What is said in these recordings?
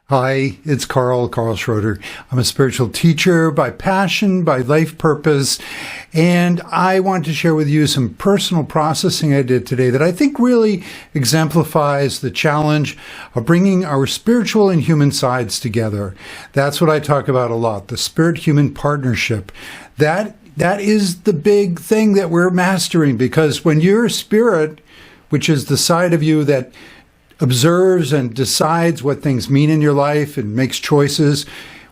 Hi, it's Carl Schroeder. I'm a spiritual teacher by passion, by life purpose, and I want to share with you some personal processing I did today that I think really exemplifies the challenge of bringing our spiritual and human sides together. That's what I talk about a lot, the spirit-human partnership. That is the big thing that we're mastering, because when your spirit, which is the side of you that observes and decides what things mean in your life and makes choices.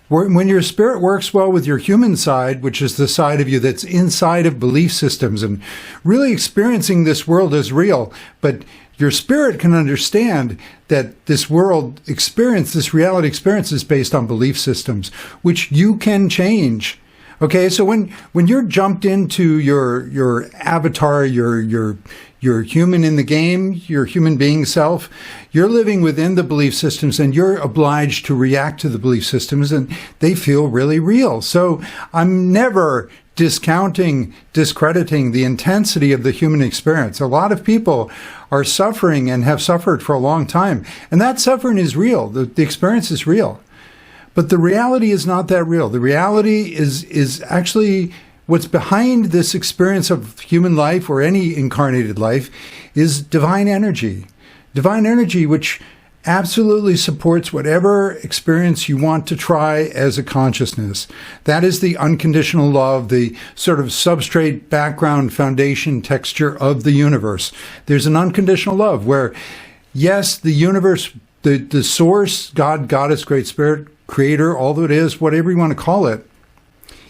When your spirit works well with your human side, which is the side of you that's inside of belief systems and really experiencing this world as real, but your spirit can understand that this world experience, this reality experience is based on belief systems, which you can change. Okay, so when you're jumped into your avatar, your human in the game, your human being self, you're living within the belief systems and you're obliged to react to the belief systems, and they feel really real. So I'm never discounting, discrediting the intensity of the human experience. A lot of people are suffering and have suffered for a long time, and that suffering is real. The experience is real. But the reality is not that real. The reality is actually what's behind this experience of human life or any incarnated life is divine energy. Divine energy, which absolutely supports whatever experience you want to try as a consciousness. That is the unconditional love, the sort of substrate, background, foundation, texture of the universe. There's an unconditional love where, yes, the universe, the source, God, Goddess, Great Spirit, Creator, all that it is, whatever you want to call it,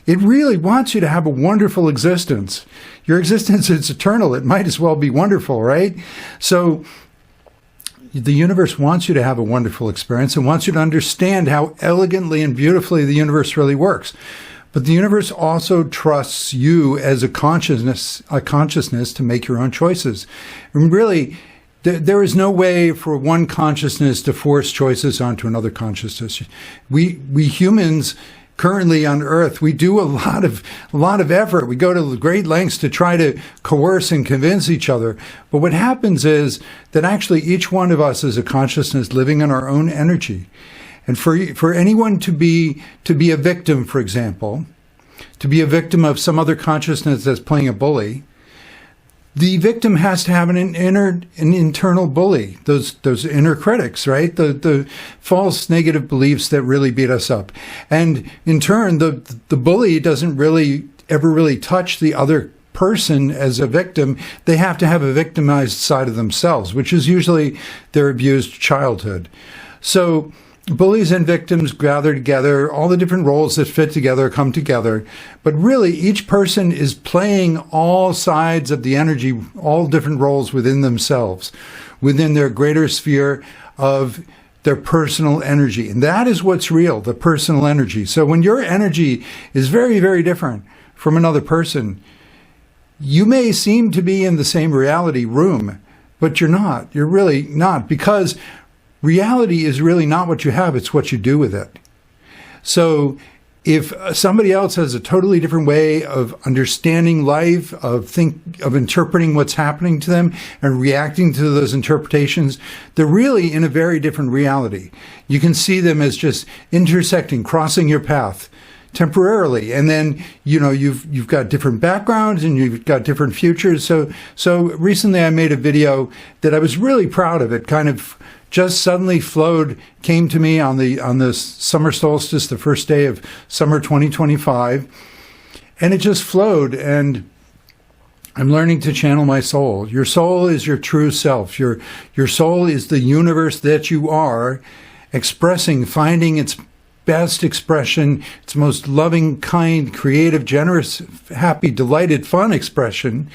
it really wants you to have a wonderful existence. Your existence is eternal. It might as well be wonderful, right? So the universe wants you to have a wonderful experience and wants you to understand how elegantly and beautifully the universe really works. But the universe also trusts you as a consciousness to make your own choices. And really, there is no way for one consciousness to force choices onto another consciousness. We humans currently on Earth, we do a lot of effort. We go to great lengths to try to coerce and convince each other. But what happens is that actually each one of us is a consciousness living in our own energy. And for anyone to be a victim, for example, to be a victim of some other consciousness that's playing a bully, the victim has to have an internal bully, those inner critics, right? The false negative beliefs that really beat us up. And in turn, the bully doesn't ever really touch the other person as a victim. They have to have a victimized side of themselves, which is usually their abused childhood. So bullies and victims gather together, all the different roles that fit together come together. But really, each person is playing all sides of the energy, all different roles within themselves, within their greater sphere of their personal energy. And that is what's real, the personal energy. So when your energy is very, very different from another person, you may seem to be in the same reality room, but you're not. You're really not, because reality is really not what you have, it's what you do with it. So if somebody else has a totally different way of understanding life, of interpreting what's happening to them and reacting to those interpretations, they're really in a very different reality. You can see them as just intersecting, crossing your path temporarily, and then you've got different backgrounds and you've got different futures. So recently I made a video that I was really proud of. It kind of just suddenly came to me on the summer solstice, the first day of summer 2025, and it just flowed. And I'm learning to channel my soul. Your soul is your true self. Your soul is the universe that you are, expressing, finding its best expression, its most loving, kind, creative, generous, happy, delighted, fun expression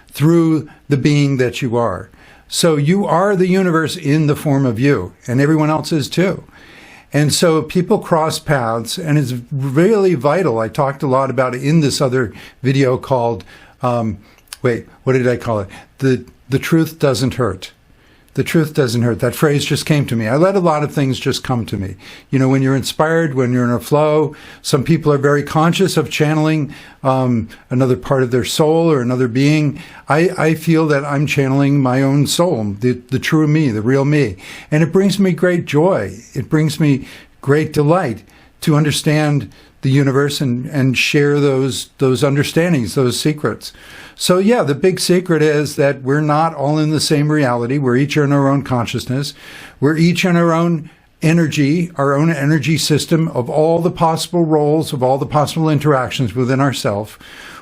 through the being that you are. So you are the universe in the form of you, and everyone else is too. And so people cross paths, and it's really vital. I talked a lot about it in this other video called, what did I call it? The truth doesn't hurt. The truth doesn't hurt. That phrase just came to me. I let a lot of things just come to me. You know, when you're inspired, when you're in a flow, some people are very conscious of channeling another part of their soul or another being. I feel that I'm channeling my own soul, the true me, the real me. And it brings me great joy. It brings me great delight to understand the universe and share those understandings, those secrets. So yeah, the big secret is that we're not all in the same reality. We're each in our own consciousness. We're each in our own energy system of all the possible roles, of all the possible interactions within ourselves.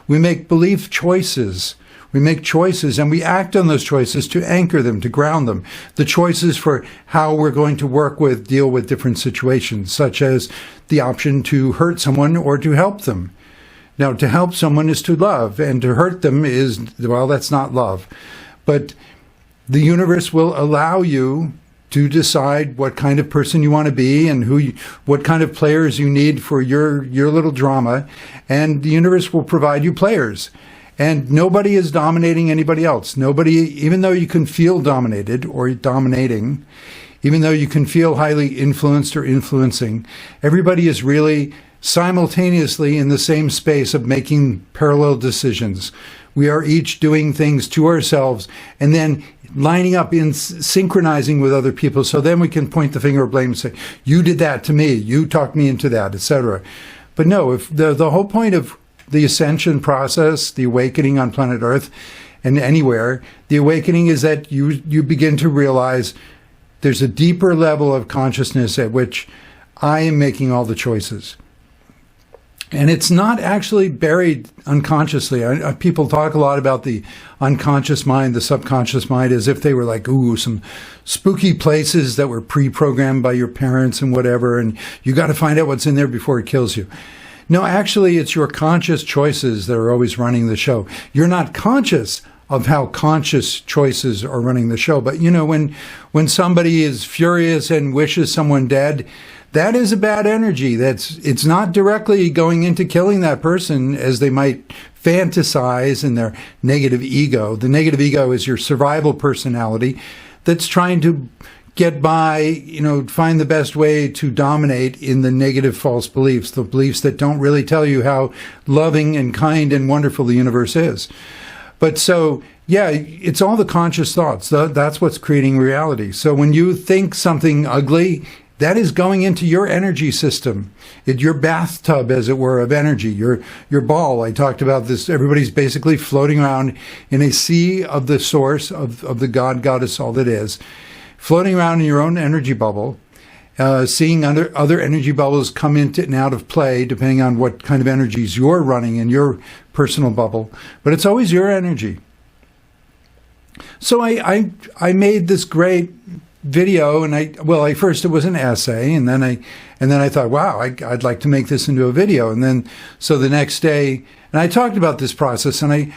We make belief choices. We make choices and we act on those choices to anchor them, to ground them. The choices for how we're going to deal with different situations, such as the option to hurt someone or to help them. Now, to help someone is to love, and to hurt them is, well, that's not love. But the universe will allow you to decide what kind of person you want to be and what kind of players you need for your little drama. And the universe will provide you players. And nobody is dominating anybody else. Nobody, even though you can feel dominated or dominating, even though you can feel highly influenced or influencing, everybody is really simultaneously in the same space of making parallel decisions. We are each doing things to ourselves and then lining up in synchronizing with other people. So then we can point the finger of blame and say, you did that to me, you talked me into that, etc. But no, if the whole point of the ascension process, the awakening on planet Earth and anywhere, the awakening is that you begin to realize there's a deeper level of consciousness at which I am making all the choices. And it's not actually buried unconsciously. People talk a lot about the unconscious mind, the subconscious mind, as if they were like, ooh, some spooky places that were pre-programmed by your parents and whatever, and you got to find out what's in there before it kills you. No, actually, it's your conscious choices that are always running the show. You're not conscious of how conscious choices are running the show. But, you know, when somebody is furious and wishes someone dead, that is a bad energy. It's not directly going into killing that person as they might fantasize in their negative ego. The negative ego is your survival personality that's trying to get by, you know, find the best way to dominate in the negative false beliefs, the beliefs that don't really tell you how loving and kind and wonderful the universe is. But so, yeah, it's all the conscious thoughts. That's what's creating reality. So when you think something ugly, that is going into your energy system, your bathtub, as it were, of energy, your ball. I talked about this. Everybody's basically floating around in a sea of the source of the God, goddess, all that is, floating around in your own energy bubble, seeing other energy bubbles come into and out of play, depending on what kind of energies you're running in your personal bubble. But it's always your energy. So I made this great video, and first it was an essay, and then I thought, wow, I'd like to make this into a video, and then so the next day, and I talked about this process, and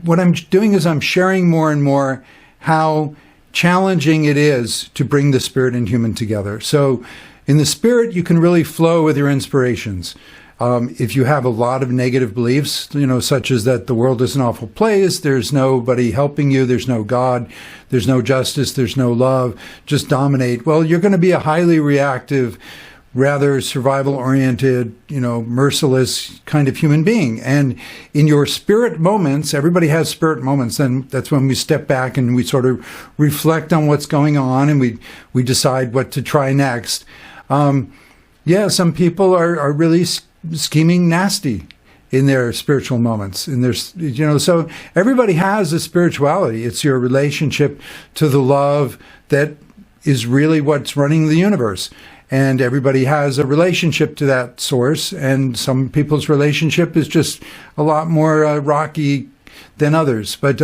what I'm doing is I'm sharing more and more how challenging it is to bring the spirit and human together. So in the spirit, you can really flow with your inspirations. If you have a lot of negative beliefs, you know, such as that the world is an awful place, there's nobody helping you, there's no God, there's no justice, there's no love, just dominate. Well, you're going to be a highly reactive, rather survival-oriented, you know, merciless kind of human being. And in your spirit moments, everybody has spirit moments, and that's when we step back and we sort of reflect on what's going on, and we decide what to try next. Some people are really scheming nasty in their spiritual moments, in their, you know, so everybody has a spirituality. It's your relationship to the love that is really what's running the universe. And everybody has a relationship to that source, and some people's relationship is just a lot more rocky than others. But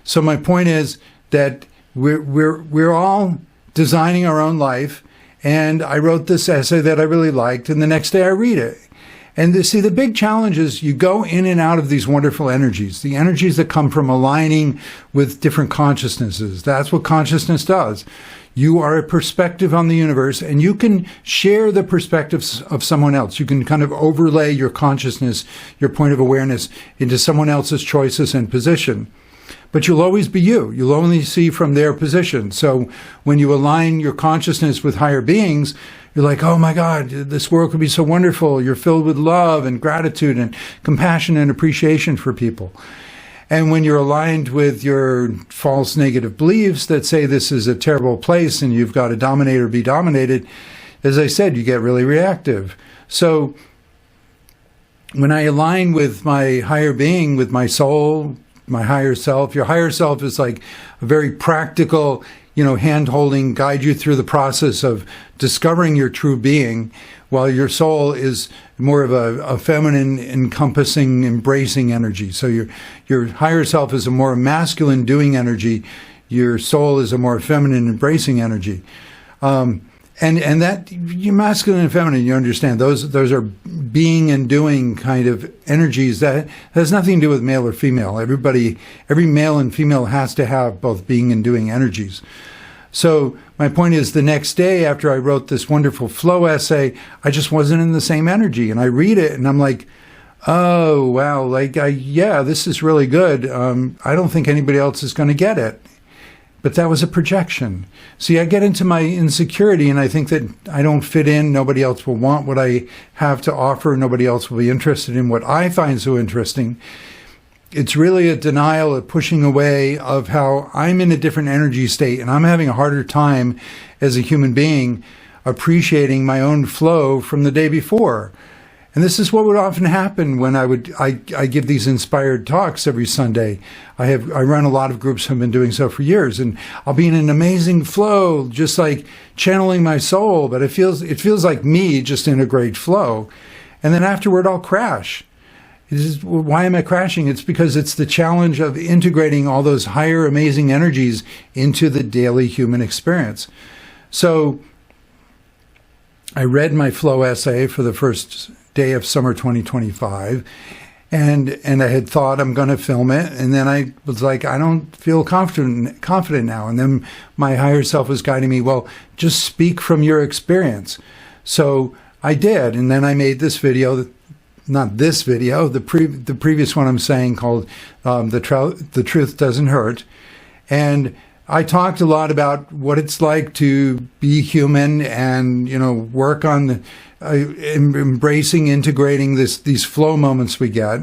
so my point is that we're all designing our own life. And I wrote this essay that I really liked, and the next day I read it. And the big challenge is you go in and out of these wonderful energies, the energies that come from aligning with different consciousnesses. That's what consciousness does. You are a perspective on the universe, and you can share the perspectives of someone else. You can kind of overlay your consciousness, your point of awareness, into someone else's choices and position. But you'll always be you. You'll only see from their position. So when you align your consciousness with higher beings, you're like, oh my God, this world could be so wonderful. You're filled with love and gratitude and compassion and appreciation for people. And when you're aligned with your false negative beliefs that say this is a terrible place and you've got to dominate or be dominated, as I said, you get really reactive. So when I align with my higher being, with my soul, my higher self, your higher self is like a very practical, hand-holding, guide you through the process of discovering your true being, while your soul is more of a feminine, encompassing, embracing energy. So your higher self is a more masculine doing energy. Your soul is a more feminine, embracing energy. And that you're masculine and feminine, you understand, those are being and doing kind of energies that has nothing to do with male or female. Every male and female has to have both being and doing energies. So my point is, the next day after I wrote this wonderful flow essay, I just wasn't in the same energy. And I read it and I'm like, oh, wow, yeah, this is really good. I don't think anybody else is going to get it. But that was a projection. See, I get into my insecurity and I think that I don't fit in. Nobody else will want what I have to offer. Nobody else will be interested in what I find so interesting. It's really a denial, a pushing away of how I'm in a different energy state and I'm having a harder time as a human being appreciating my own flow from the day before. And this is what would often happen when I give these inspired talks every Sunday. I run a lot of groups, have been doing so for years, and I'll be in an amazing flow, just like channeling my soul, but it feels like me just in a great flow. And then afterward I'll crash. Why am I crashing? It's because it's the challenge of integrating all those higher amazing energies into the daily human experience. So I read my flow essay for the first day of summer 2025, and I had thought I'm going to film it, and then I was like, I don't feel confident now. And then my higher self was guiding me, well, just speak from your experience. So I did, and then I made this video, not this video, the previous one I'm saying, called The Truth Doesn't Hurt. And I talked a lot about what it's like to be human and, work on embracing, integrating these flow moments we get.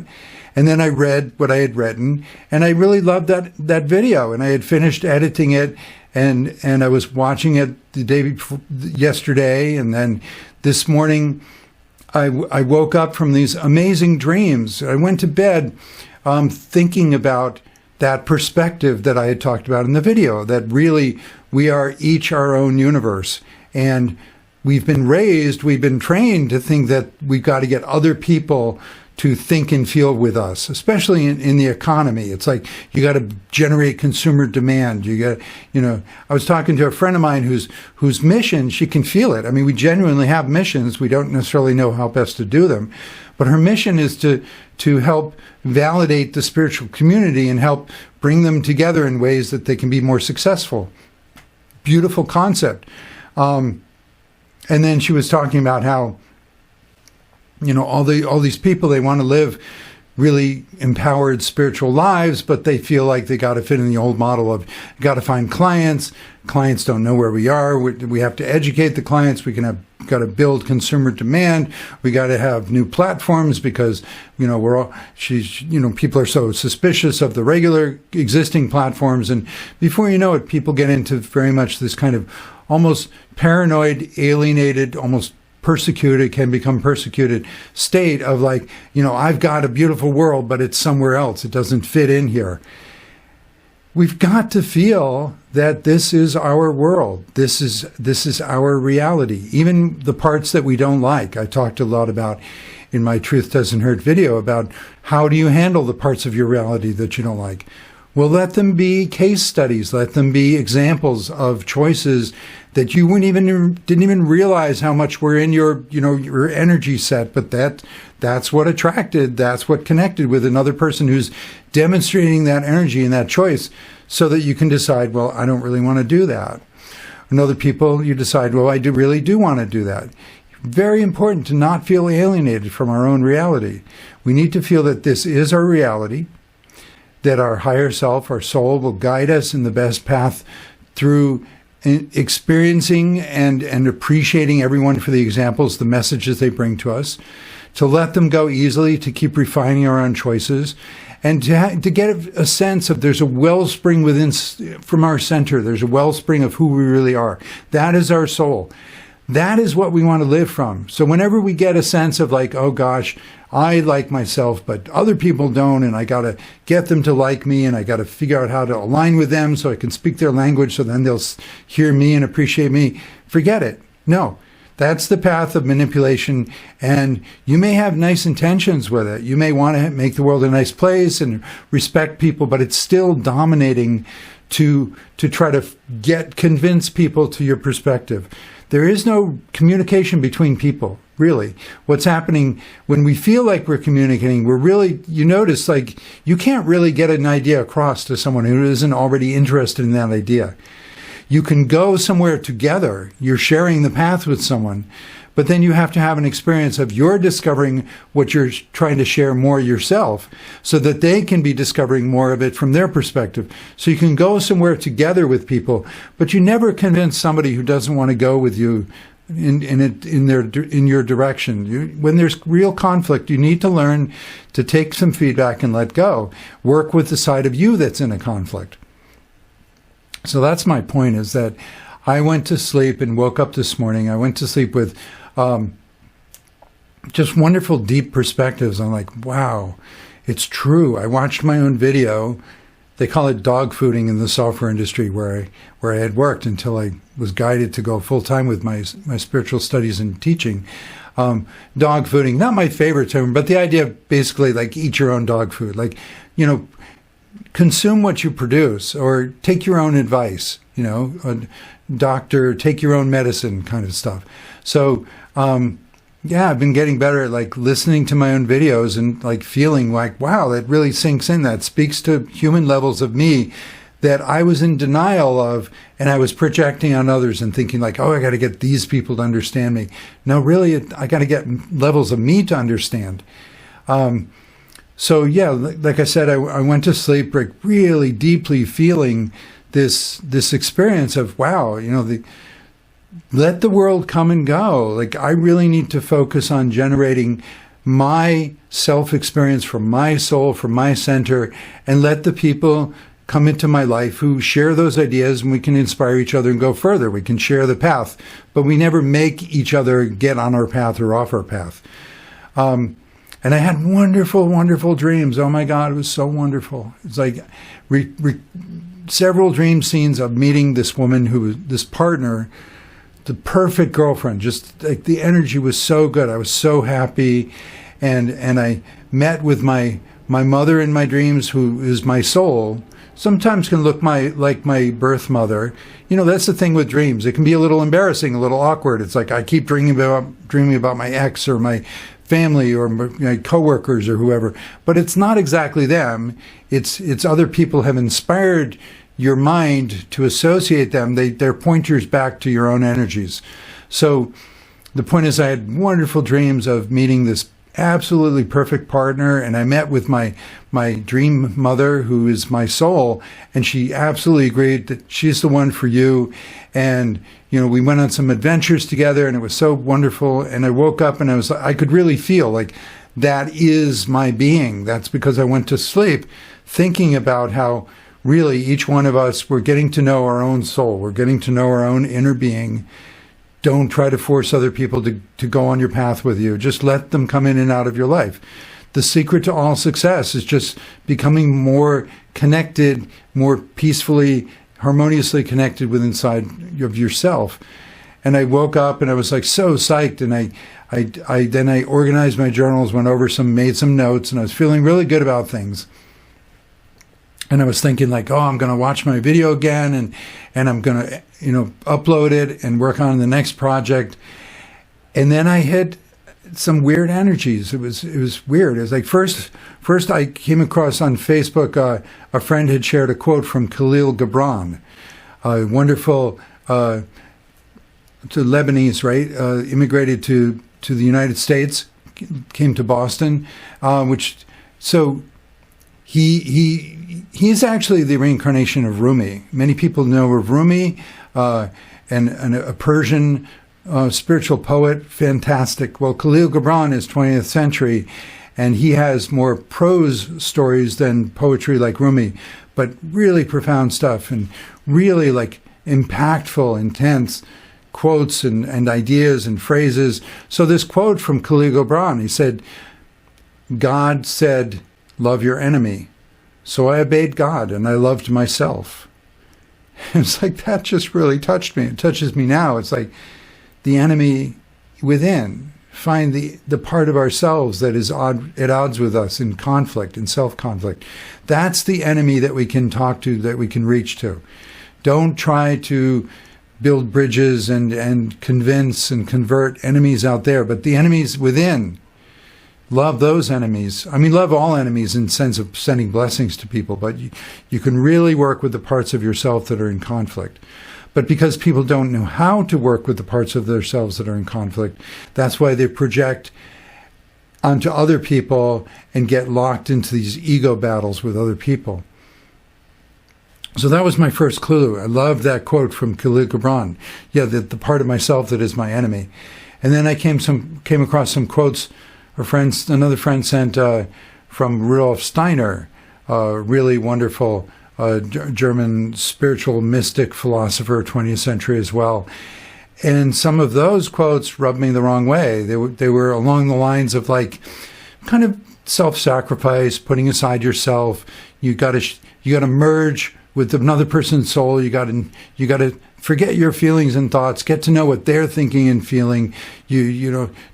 And then I read what I had written, and I really loved that video. And I had finished editing it, and I was watching it the day before, yesterday, and then this morning I woke up from these amazing dreams. I went to bed thinking about that perspective that I had talked about in the video, that really we are each our own universe. And we've been trained to think that we've got to get other people to think and feel with us, especially in the economy. It's like you got to generate consumer demand. I was talking to a friend of mine whose mission, she can feel it. I mean, we genuinely have missions. We don't necessarily know how best to do them. But her mission is to help validate the spiritual community and help bring them together in ways that they can be more successful. Beautiful concept. And then she was talking about how, all these people, they want to live really empowered spiritual lives, but they feel like they got to fit in the old model of got to find clients. Clients don't know where we are. We have to educate the clients. Got to build consumer demand. We got to have new platforms because, people are so suspicious of the regular existing platforms. And before you know it, people get into very much this kind of almost paranoid, alienated, almost can become persecuted state of like, I've got a beautiful world, but it's somewhere else. It doesn't fit in here. We've got to feel that this is our world. This is our reality. Even the parts that we don't like. I talked a lot about in my Truth Doesn't Hurt video about how do you handle the parts of your reality that you don't like. Well, let them be case studies. Let them be examples of choices that you didn't even realize how much were in your energy set. But that's what attracted. That's what connected with another person who's demonstrating that energy and that choice, so that you can decide, well, I don't really want to do that. And other people, you decide, well, I really do want to do that. Very important to not feel alienated from our own reality. We need to feel that this is our reality, that our higher self, our soul, will guide us in the best path through experiencing and appreciating everyone for the examples, the messages they bring to us, to let them go easily, to keep refining our own choices, and to get a sense of there's a wellspring within, from our center, there's a wellspring of who we really are. That is our soul. That is what we want to live from. So whenever we get a sense of like, oh gosh, I like myself, but other people don't, and I got to get them to like me, and I got to figure out how to align with them so I can speak their language so then they'll hear me and appreciate me. Forget it. No, that's the path of manipulation, and you may have nice intentions with it. You may want to make the world a nice place and respect people, but it's still dominating to try to convince people to your perspective. There is no communication between people, really. What's happening when we feel like we're communicating, you notice, like, you can't really get an idea across to someone who isn't already interested in that idea. You can go somewhere together, you're sharing the path with someone, but then you have to have an experience of you're discovering what you're trying to share more yourself so that they can be discovering more of it from their perspective. So you can go somewhere together with people, but you never convince somebody who doesn't want to go with you in your direction. When there's real conflict, you need to learn to take some feedback and let go. Work with the side of you that's in a conflict. So that's my point, is that I went to sleep and woke up this morning. I went to sleep with just wonderful, deep perspectives. I'm like, wow, it's true. I watched my own video. They call it dog fooding in the software industry, where I had worked until I was guided to go full time with my spiritual studies and teaching. Dog fooding, not my favorite term, but the idea of basically like eat your own dog food, like, consume what you produce, or take your own advice, a doctor, take your own medicine kind of stuff. So, I've been getting better at like listening to my own videos and like feeling like, wow, that really sinks in. That speaks to human levels of me that I was in denial of, and I was projecting on others and thinking like, oh, I got to get these people to understand me. No, really, I got to get levels of me to understand. So yeah, like I said, I went to sleep like really deeply feeling this experience of, wow, let the world come and go. Like, I really need to focus on generating my self-experience from my soul, from my center, and let the people come into my life who share those ideas, and we can inspire each other and go further. We can share the path, but we never make each other get on our path or off our path. And I had wonderful, wonderful dreams. Oh my God, it was so wonderful. It's like several dream scenes of meeting this woman who was this partner, the perfect girlfriend. Just like the energy was so good. I was so happy. And I met with my mother in my dreams, who is my soul. Sometimes can look like my birth mother. That's the thing with dreams. It can be a little embarrassing, a little awkward. It's like I keep dreaming about my ex or my family or my coworkers or whoever, but it's not exactly them. It's other people have inspired your mind to associate them. They're pointers back to your own energies. So the point is, I had wonderful dreams of meeting this absolutely perfect partner, and I met with my dream mother, who is my soul, and she absolutely agreed that she's the one for you. And we went on some adventures together, and it was so wonderful. And I woke up and I could really feel like that is my being. That's because I went to sleep thinking about how really each one of us, we're getting to know our own soul. We're getting to know our own inner being. Don't try to force other people to go on your path with you. Just let them come in and out of your life. The secret to all success is just becoming more connected, more peacefully, harmoniously connected with inside of yourself. And I woke up and I was like so psyched, and I organized my journals, made some notes, and I was feeling really good about things. And I was thinking like, oh, I'm going to watch my video again, and I'm going to, upload it and work on the next project. And then I hit some weird energies. It was weird. It was like first I came across on Facebook, a friend had shared a quote from Khalil Gibran, a wonderful to Lebanese, right? Immigrated to the United States, came to Boston, he's actually the reincarnation of Rumi. Many people know of Rumi, and a Persian spiritual poet, fantastic. Well, Khalil Gibran is 20th century, and he has more prose stories than poetry like Rumi, but really profound stuff and really like impactful, intense quotes and ideas and phrases. So this quote from Khalil Gibran, he said, God said, love your enemy. So I obeyed God and I loved myself. It's like, that just really touched me. It touches me now. It's like the enemy within. Find the part of ourselves that is at odds with us, in conflict, in self-conflict. That's the enemy that we can talk to, that we can reach to. Don't try to build bridges and convince and convert enemies out there, but the enemies within. Love those enemies. I mean, love all enemies in the sense of sending blessings to people, but you can really work with the parts of yourself that are in conflict. But because people don't know how to work with the parts of themselves that are in conflict, that's why they project onto other people and get locked into these ego battles with other people. So that was my first clue. I love that quote from Khalil Gibran. Yeah, the part of myself that is my enemy. And then I came across some quotes another friend sent from Rudolf Steiner, really wonderful German spiritual mystic philosopher, 20th century as well. And some of those quotes rubbed me the wrong way. They were along the lines of like kind of self-sacrifice, putting aside yourself. You got to merge with another person's soul. You got to forget your feelings and thoughts. Get to know what they're thinking and feeling.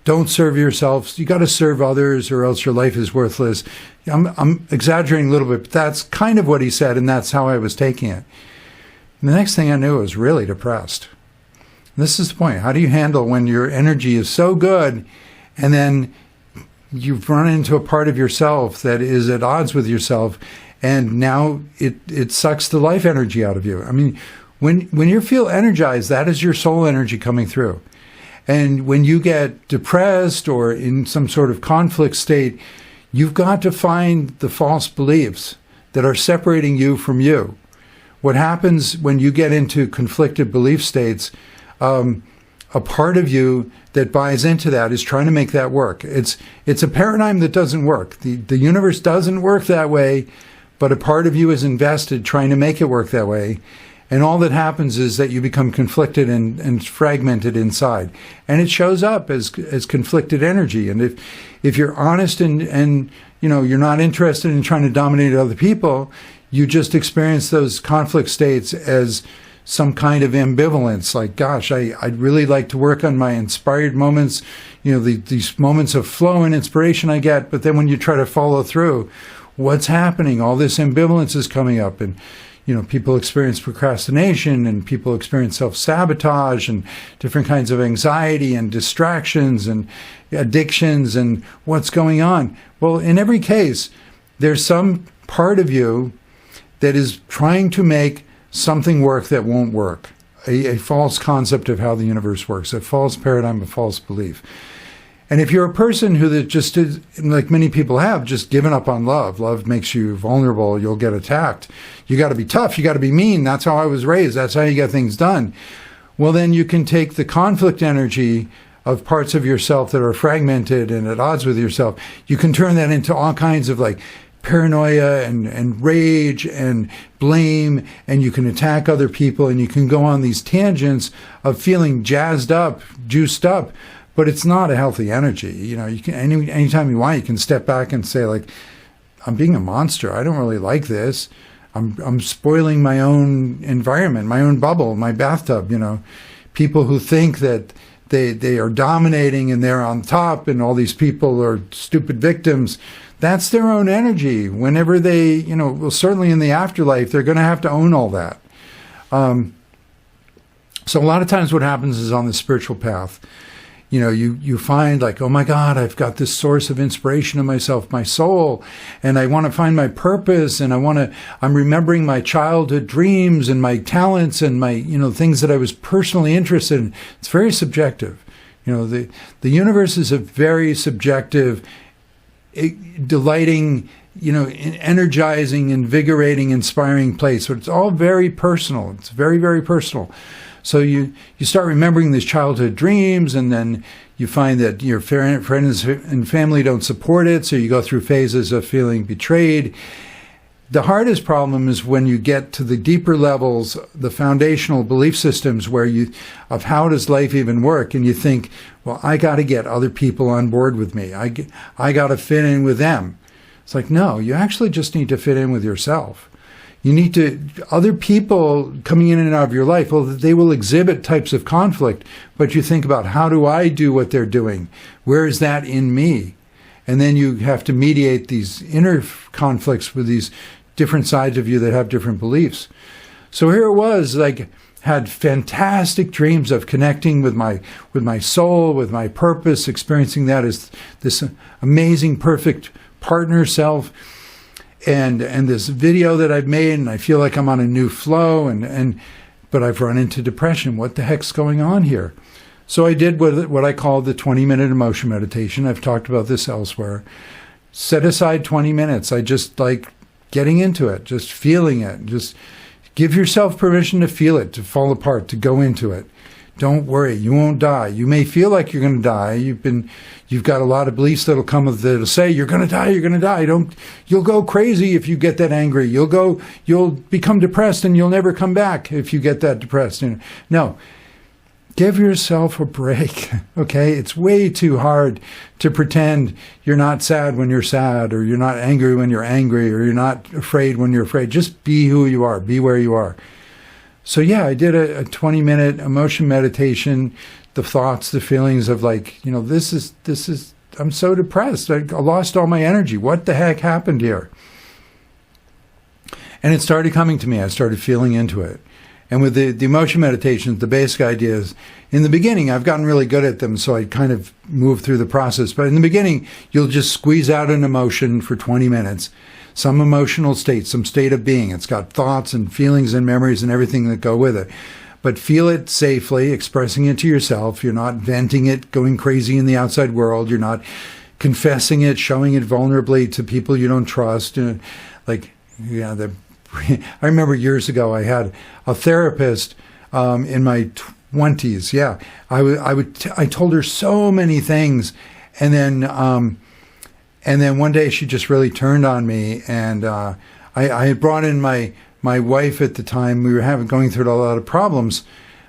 Don't serve yourself. You got to serve others, or else your life is worthless. I'm exaggerating a little bit, but that's kind of what he said, and that's how I was taking it. And the next thing I knew, I was really depressed. This is the point. How do you handle when your energy is so good, and then you've run into a part of yourself that is at odds with yourself, and now it sucks the life energy out of you? I mean, when you feel energized, that is your soul energy coming through. And when you get depressed or in some sort of conflict state, you've got to find the false beliefs that are separating you from you. What happens when you get into conflicted belief states, a part of you that buys into that is trying to make that work. It's a paradigm that doesn't work. The universe doesn't work that way, but a part of you is invested trying to make it work that way. And all that happens is that you become conflicted and fragmented inside. And it shows up as conflicted energy. And if you're honest and you're not interested in trying to dominate other people, you just experience those conflict states as some kind of ambivalence. Like, gosh, I'd really like to work on my inspired moments, these moments of flow and inspiration I get. But then when you try to follow through, what's happening? All this ambivalence is coming up. And people experience procrastination, and people experience self-sabotage and different kinds of anxiety and distractions and addictions and what's going on. Well, in every case, there's some part of you that is trying to make something work that won't work, a false concept of how the universe works, a false paradigm, a false belief. And if you're a person who just is, like many people have, just given up on love, love makes you vulnerable, you'll get attacked. You got to be tough, you got to be mean. That's how I was raised. That's how you get things done. Well, then you can take the conflict energy of parts of yourself that are fragmented and at odds with yourself. You can turn that into all kinds of like paranoia and rage and blame, and you can attack other people, and you can go on these tangents of feeling jazzed up, juiced up. But it's not a healthy energy. You can anytime you want, you can step back and say, like, I'm being a monster. I don't really like this. I'm spoiling my own environment, my own bubble, my bathtub. People who think that they are dominating and they're on top, and all these people are stupid victims. That's their own energy. Whenever they, well, certainly in the afterlife, they're going to have to own all that. So a lot of times what happens is on the spiritual path, you find like, oh my God, I've got this source of inspiration in myself, my soul, and I want to find my purpose, and I'm remembering my childhood dreams and my talents and my, things that I was personally interested in. It's very subjective. The universe is a very subjective, delighting, energizing, invigorating, inspiring place. So it's all very personal. It's very, very personal. So you start remembering these childhood dreams, and then you find that your friends and family don't support it, so you go through phases of feeling betrayed. The hardest problem is when you get to the deeper levels, the foundational belief systems of how does life even work, and you think, well, I got to get other people on board with me. I got to fit in with them. It's like, no, you actually just need to fit in with yourself. You need other people coming in and out of your life, well, they will exhibit types of conflict, but you think about, how do I do what they're doing? Where is that in me? And then you have to mediate these inner conflicts with these different sides of you that have different beliefs. So here it was, had fantastic dreams of connecting with my soul, with my purpose, experiencing that as this amazing, perfect partner self, and this video that I've made, and I feel like I'm on a new flow, but I've run into depression. What the heck's going on here? So I did what I call the 20-minute emotion meditation. I've talked about this elsewhere. Set aside 20 minutes. I just like getting into it, just feeling it. Just give yourself permission to feel it, to fall apart, to go into it. Don't worry, you won't die. You may feel like you're going to die. You've got a lot of beliefs that'll say you're going to die, you're going to die. You'll go crazy if you get that angry. You'll become depressed and you'll never come back if you get that depressed. No, give yourself a break. Okay, it's way too hard to pretend you're not sad when you're sad, or you're not angry when you're angry, or you're not afraid when you're afraid. Just be who you are. Be where you are. So yeah, I did a 20-minute emotion meditation, the thoughts, the feelings of this is, I'm so depressed. I lost all my energy. What the heck happened here? And it started coming to me. I started feeling into it. And with the emotion meditations, the basic idea is, in the beginning, I've gotten really good at them, so I kind of move through the process. But in the beginning, you'll just squeeze out an emotion for 20 minutes. Some emotional state, some state of being. It's got thoughts and feelings and memories and everything that go with it. But feel it safely, expressing it to yourself. You're not venting it, going crazy in the outside world. You're not confessing it, showing it vulnerably to people you don't trust. I remember years ago I had a therapist in my 20s. Yeah, I told her so many things, and then one day she just really turned on me, and I had brought in my wife at the time. We were going through a lot of problems,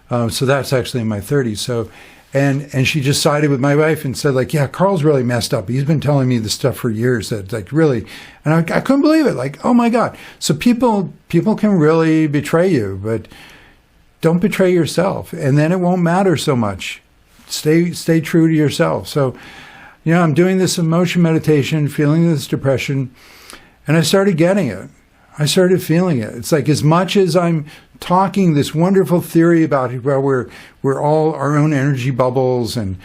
so that's actually in my 30s. So, and she just sided with my wife and said, yeah, Carl's really messed up. He's been telling me this stuff for years. That really, and I couldn't believe it. Oh my God! So people can really betray you, but don't betray yourself, and then it won't matter so much. Stay true to yourself. So, I'm doing this emotion meditation, feeling this depression, and I started getting it. I started feeling it. It's like, as much as I'm talking this wonderful theory about where we're all our own energy bubbles, and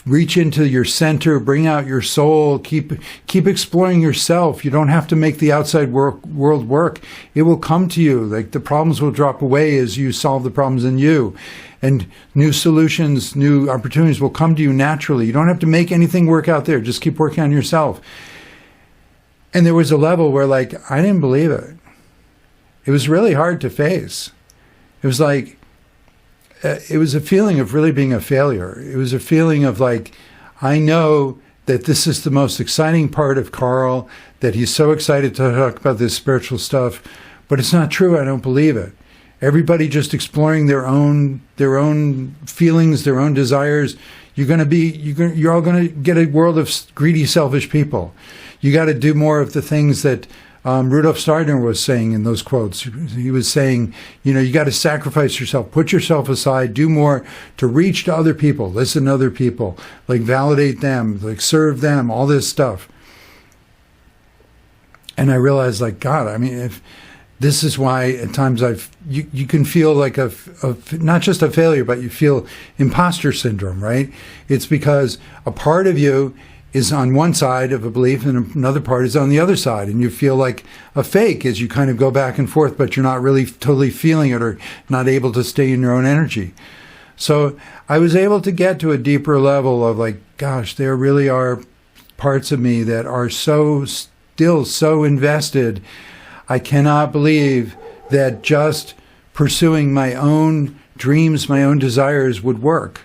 reach into your center, bring out your soul, keep exploring yourself. You don't have to make the outside world work. It will come to you. The problems will drop away as you solve the problems in you. And new solutions, new opportunities will come to you naturally. You don't have to make anything work out there. Just keep working on yourself. And there was a level where I didn't believe it. It was really hard to face. It was it was a feeling of really being a failure. It was a feeling of I know that this is the most exciting part of Carl, that he's so excited to talk about this spiritual stuff, but it's not true. I don't believe it. Everybody just exploring their own feelings, their own desires. You're all going to get a world of greedy, selfish people. You got to do more of the things that Rudolf Steiner was saying in those quotes. He was saying, you got to sacrifice yourself, put yourself aside, do more to reach to other people, listen to other people, validate them, serve them, all this stuff. And I realized, God, if this is why at times you can feel like not just a failure, but you feel imposter syndrome, right? It's because a part of you is on one side of a belief and another part is on the other side, and you feel like a fake as you kind of go back and forth, but you're not really totally feeling it or not able to stay in your own energy. So I was able to get to a deeper level of gosh, there really are parts of me that are so still so invested. I cannot believe that just pursuing my own dreams, my own desires would work.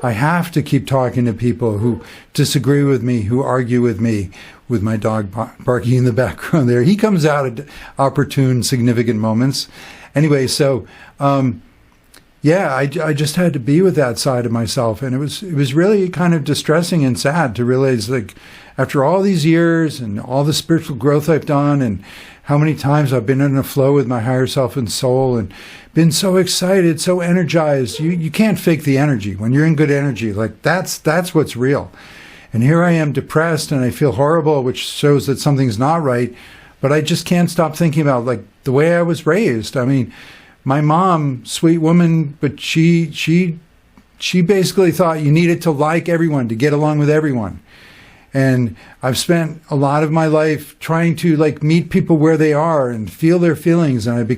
I have to keep talking to people who disagree with me, who argue with me, with my dog barking in the background there. He comes out at opportune, significant moments. Anyway, so, I just had to be with that side of myself. And it was really kind of distressing and sad to realize, like, after all these years and all the spiritual growth I've done and how many times I've been in a flow with my higher self and soul and been so excited, so energized. You can't fake the energy. When you're in good energy, like that's what's real. And here I am depressed and I feel horrible, which shows that something's not right. But I just can't stop thinking about, like, the way I was raised. I mean, my mom, sweet woman, but she basically thought you needed to like everyone, to get along with everyone. And I've spent a lot of my life trying to, like, meet people where they are and feel their feelings. And you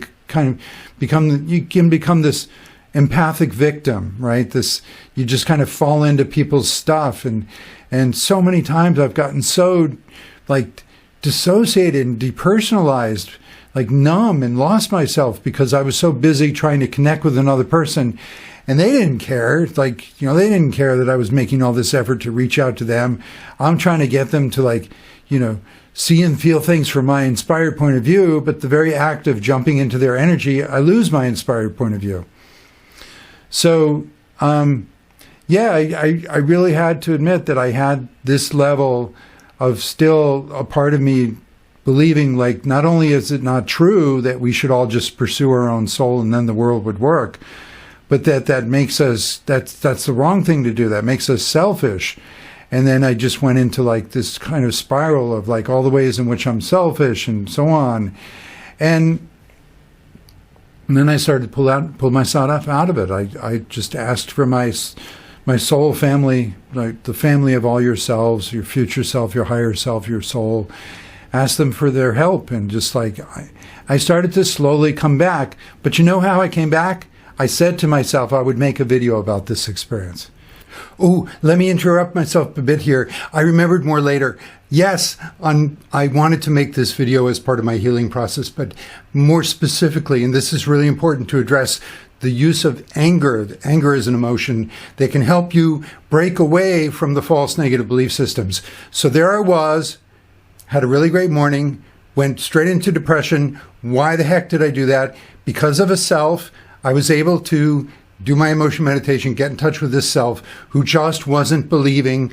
can become this empathic victim, right? You just kind of fall into people's stuff. And so many times I've gotten so, like, dissociated and depersonalized, like numb, and lost myself because I was so busy trying to connect with another person. And they didn't care. Like, they didn't care that I was making all this effort to reach out to them. I'm trying to get them to, like, see and feel things from my inspired point of view. But the very act of jumping into their energy, I lose my inspired point of view. So, I really had to admit that I had this level of still a part of me believing, like, not only is it not true that we should all just pursue our own soul and then the world would work, but that makes us, that's the wrong thing to do. That makes us selfish. And then I just went into, like, this kind of spiral of, like, all the ways in which I'm selfish and so on. And then I started to pull myself out of it. I just asked for my soul family, like the family of all yourselves, your future self, your higher self, your soul. Ask them for their help. And just, like, I started to slowly come back. But you know how I came back? I said to myself I would make a video about this experience. Oh, let me interrupt myself a bit here. I remembered more later. Yes, I wanted to make this video as part of my healing process, but more specifically, and this is really important to address, the use of anger. Anger is an emotion that can help you break away from the false negative belief systems. So there I was, had a really great morning, went straight into depression. Why the heck did I do that? Because of a self. I was able to do my emotion meditation, get in touch with this self who just wasn't believing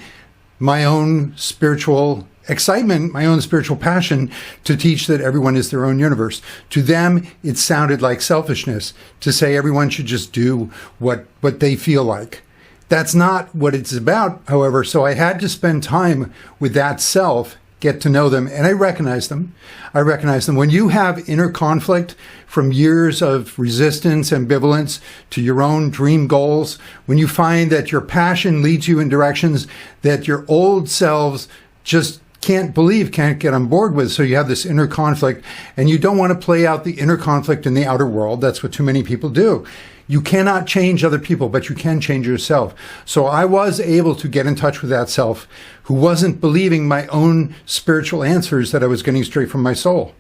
my own spiritual excitement, my own spiritual passion to teach that everyone is their own universe. To them, it sounded like selfishness to say everyone should just do what they feel like. That's not what it's about, however, so I had to spend time with that self, get to know them, and I recognize them. When you have inner conflict from years of resistance, ambivalence to your own dream goals, when you find that your passion leads you in directions that your old selves just can't get on board with, so you have this inner conflict, and you don't want to play out the inner conflict in the outer world. That's what too many people do. You cannot change other people, but you can change yourself. So I was able to get in touch with that self who wasn't believing my own spiritual answers that I was getting straight from my soul.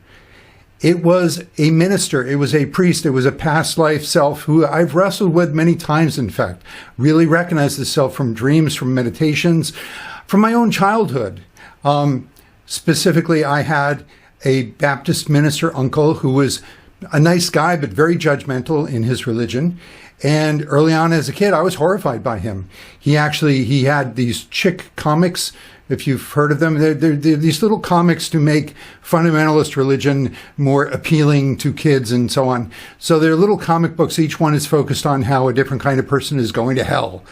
It was a minister, it was a priest, it was a past life self who I've wrestled with many times, in fact. Really recognized this self from dreams, from meditations, from my own childhood. Specifically, I had a Baptist minister uncle who was a nice guy, but very judgmental in his religion. And early on as a kid, I was horrified by him. He had these chick comics, if you've heard of them. They're these little comics to make fundamentalist religion more appealing to kids and so on. So they're little comic books. Each one is focused on how a different kind of person is going to hell.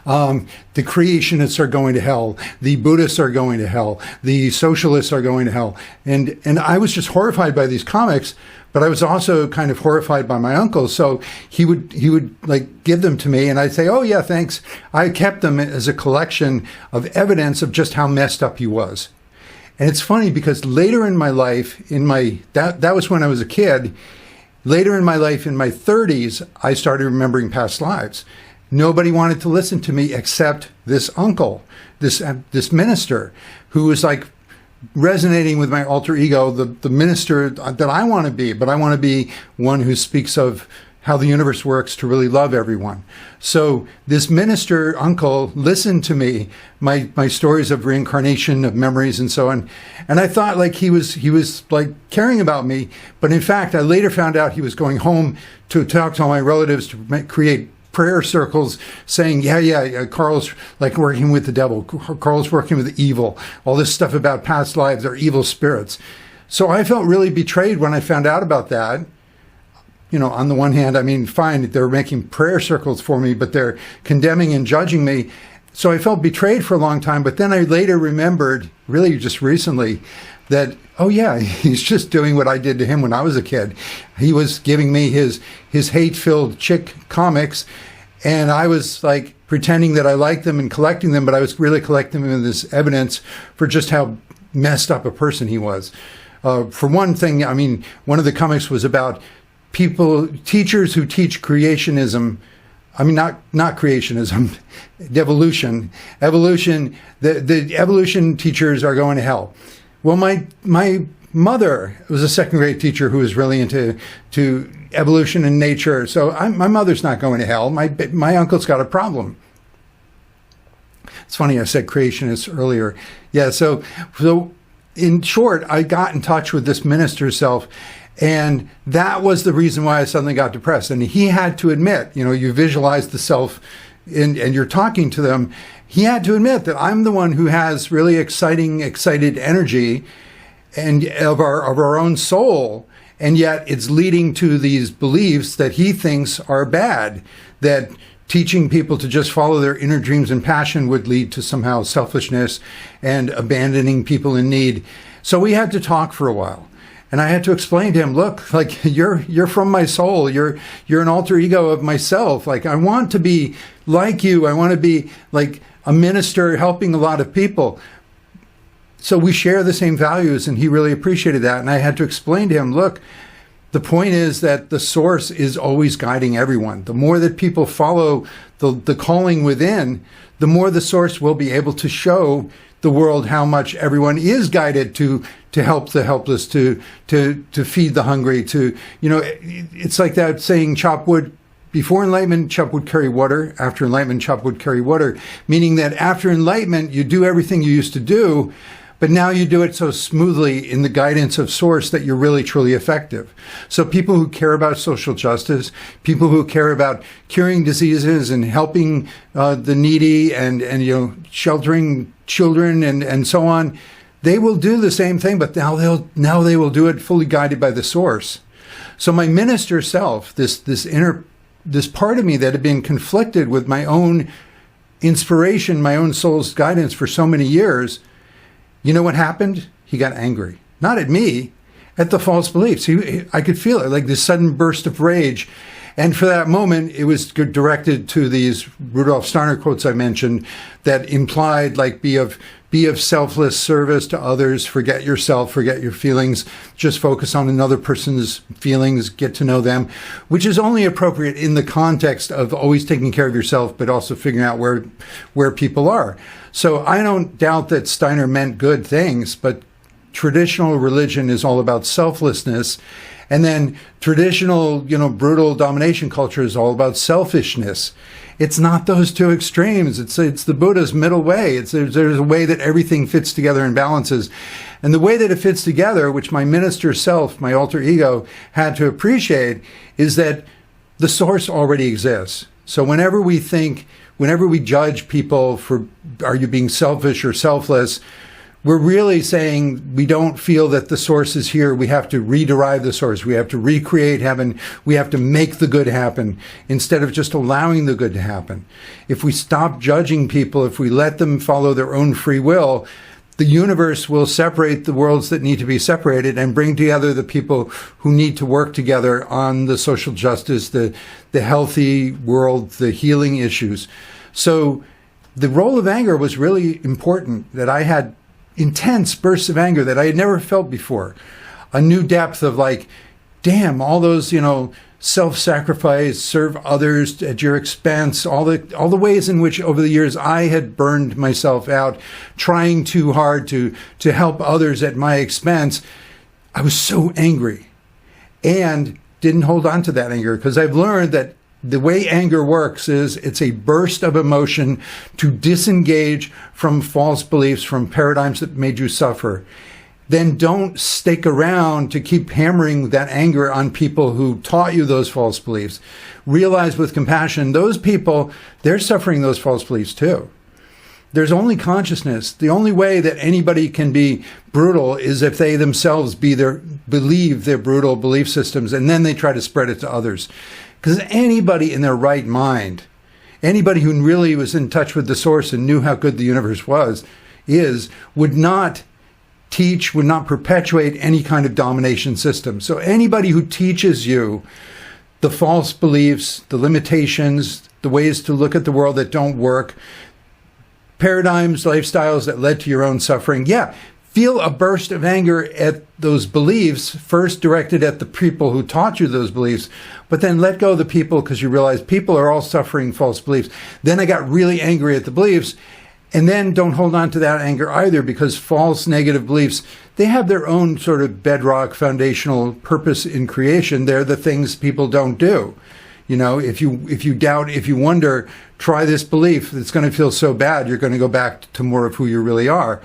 The creationists are going to hell. The Buddhists are going to hell. The socialists are going to hell. And I was just horrified by these comics. But I was also kind of horrified by my uncle. So he would like give them to me and I'd say, oh yeah, thanks. I kept them as a collection of evidence of just how messed up he was. And it's funny because later in my life, that was when I was a kid. Later in my life, in my 30s, I started remembering past lives. Nobody wanted to listen to me except this uncle, this minister, who was like resonating with my alter ego, the minister that I want to be, but I want to be one who speaks of how the universe works to really love everyone. So this minister uncle listened to me, my stories of reincarnation, of memories and so on. And I thought like he was like caring about me. But in fact, I later found out he was going home to talk to all my relatives to create prayer circles saying, Carl's like working with the devil. Carl's working with evil. All this stuff about past lives are evil spirits. So I felt really betrayed when I found out about that. You know, on the one hand, I mean, fine, they're making prayer circles for me, but they're condemning and judging me. So I felt betrayed for a long time. But then I later remembered, really just recently, that, oh yeah, he's just doing what I did to him when I was a kid. He was giving me his hate-filled chick comics, and I was like pretending that I liked them and collecting them, but I was really collecting them as evidence for just how messed up a person he was. For one thing, I mean, one of the comics was about teachers who teach creationism. I mean, not creationism, devolution. Evolution, the evolution teachers are going to hell. Well, my mother was a second grade teacher who was really into evolution and nature. So my mother's not going to hell. My uncle's got a problem. It's funny, I said creationist earlier. Yeah, so in short, I got in touch with this minister self, and that was the reason why I suddenly got depressed. And he had to admit, you know, you visualize the self and you're talking to them. He had to admit that I'm the one who has really excited energy and of our own soul. And yet it's leading to these beliefs that he thinks are bad, that teaching people to just follow their inner dreams and passion would lead to somehow selfishness and abandoning people in need. So we had to talk for a while. And I had to explain to him, look, like you're from my soul. You're an alter ego of myself. Like I want to be like you. I want to be like a minister helping a lot of people. So we share the same values, and he really appreciated that. And I had to explain to him, look, the point is that the source is always guiding everyone. The more that people follow the calling within, the more the source will be able to show the world how much everyone is guided to help the helpless, to feed the hungry, it's like that saying, chop wood. Before enlightenment, chop wood, carry water. After enlightenment, chop wood, carry water. Meaning that after enlightenment, you do everything you used to do, but now you do it so smoothly in the guidance of source that you're really, truly effective. So people who care about social justice, people who care about curing diseases and helping the needy and sheltering children and so on, they will do the same thing, but now they will do it fully guided by the source. So my minister self, this part of me that had been conflicted with my own inspiration, my own soul's guidance for so many years, you know what happened? He got angry. Not at me, at the false beliefs. I could feel it, like this sudden burst of rage. And for that moment, it was directed to these Rudolf Steiner quotes I mentioned that implied, like, be of selfless service to others, forget yourself, forget your feelings, just focus on another person's feelings, get to know them, which is only appropriate in the context of always taking care of yourself, but also figuring out where people are. So I don't doubt that Steiner meant good things, but traditional religion is all about selflessness. And then traditional, brutal domination culture is all about selfishness. It's not those two extremes. It's the Buddha's middle way. There's a way that everything fits together and balances. And the way that it fits together, which my minister self, my alter ego, had to appreciate, is that the source already exists. So whenever we judge people for, are you being selfish or selfless, we're really saying we don't feel that the source is here. We have to rederive the source. We have to recreate heaven. We have to make the good happen instead of just allowing the good to happen. If we stop judging people, if we let them follow their own free will, the universe will separate the worlds that need to be separated and bring together the people who need to work together on the social justice, the healthy world, the healing issues. So the role of anger was really important, that I had intense bursts of anger that I had never felt before. A new depth of damn, all those, self-sacrifice, serve others at your expense, all the ways in which over the years I had burned myself out, trying too hard to help others at my expense. I was so angry and didn't hold on to that anger, because I've learned that the way anger works is it's a burst of emotion to disengage from false beliefs, from paradigms that made you suffer. Then don't stick around to keep hammering that anger on people who taught you those false beliefs. Realize with compassion, those people, they're suffering those false beliefs too. There's only consciousness. The only way that anybody can be brutal is if they themselves believe their brutal belief systems, and then they try to spread it to others. Because anybody in their right mind, anybody who really was in touch with the source and knew how good the universe would not teach, would not perpetuate any kind of domination system. So anybody who teaches you the false beliefs, the limitations, the ways to look at the world that don't work, paradigms, lifestyles that led to your own suffering, feel a burst of anger at those beliefs, first directed at the people who taught you those beliefs, but then let go of the people, because you realize people are all suffering false beliefs. Then I got really angry at the beliefs, and then don't hold on to that anger either, because false negative beliefs, they have their own sort of bedrock foundational purpose in creation. They're the things people don't do. If you doubt, if you wonder, try this belief, it's going to feel so bad, you're going to go back to more of who you really are.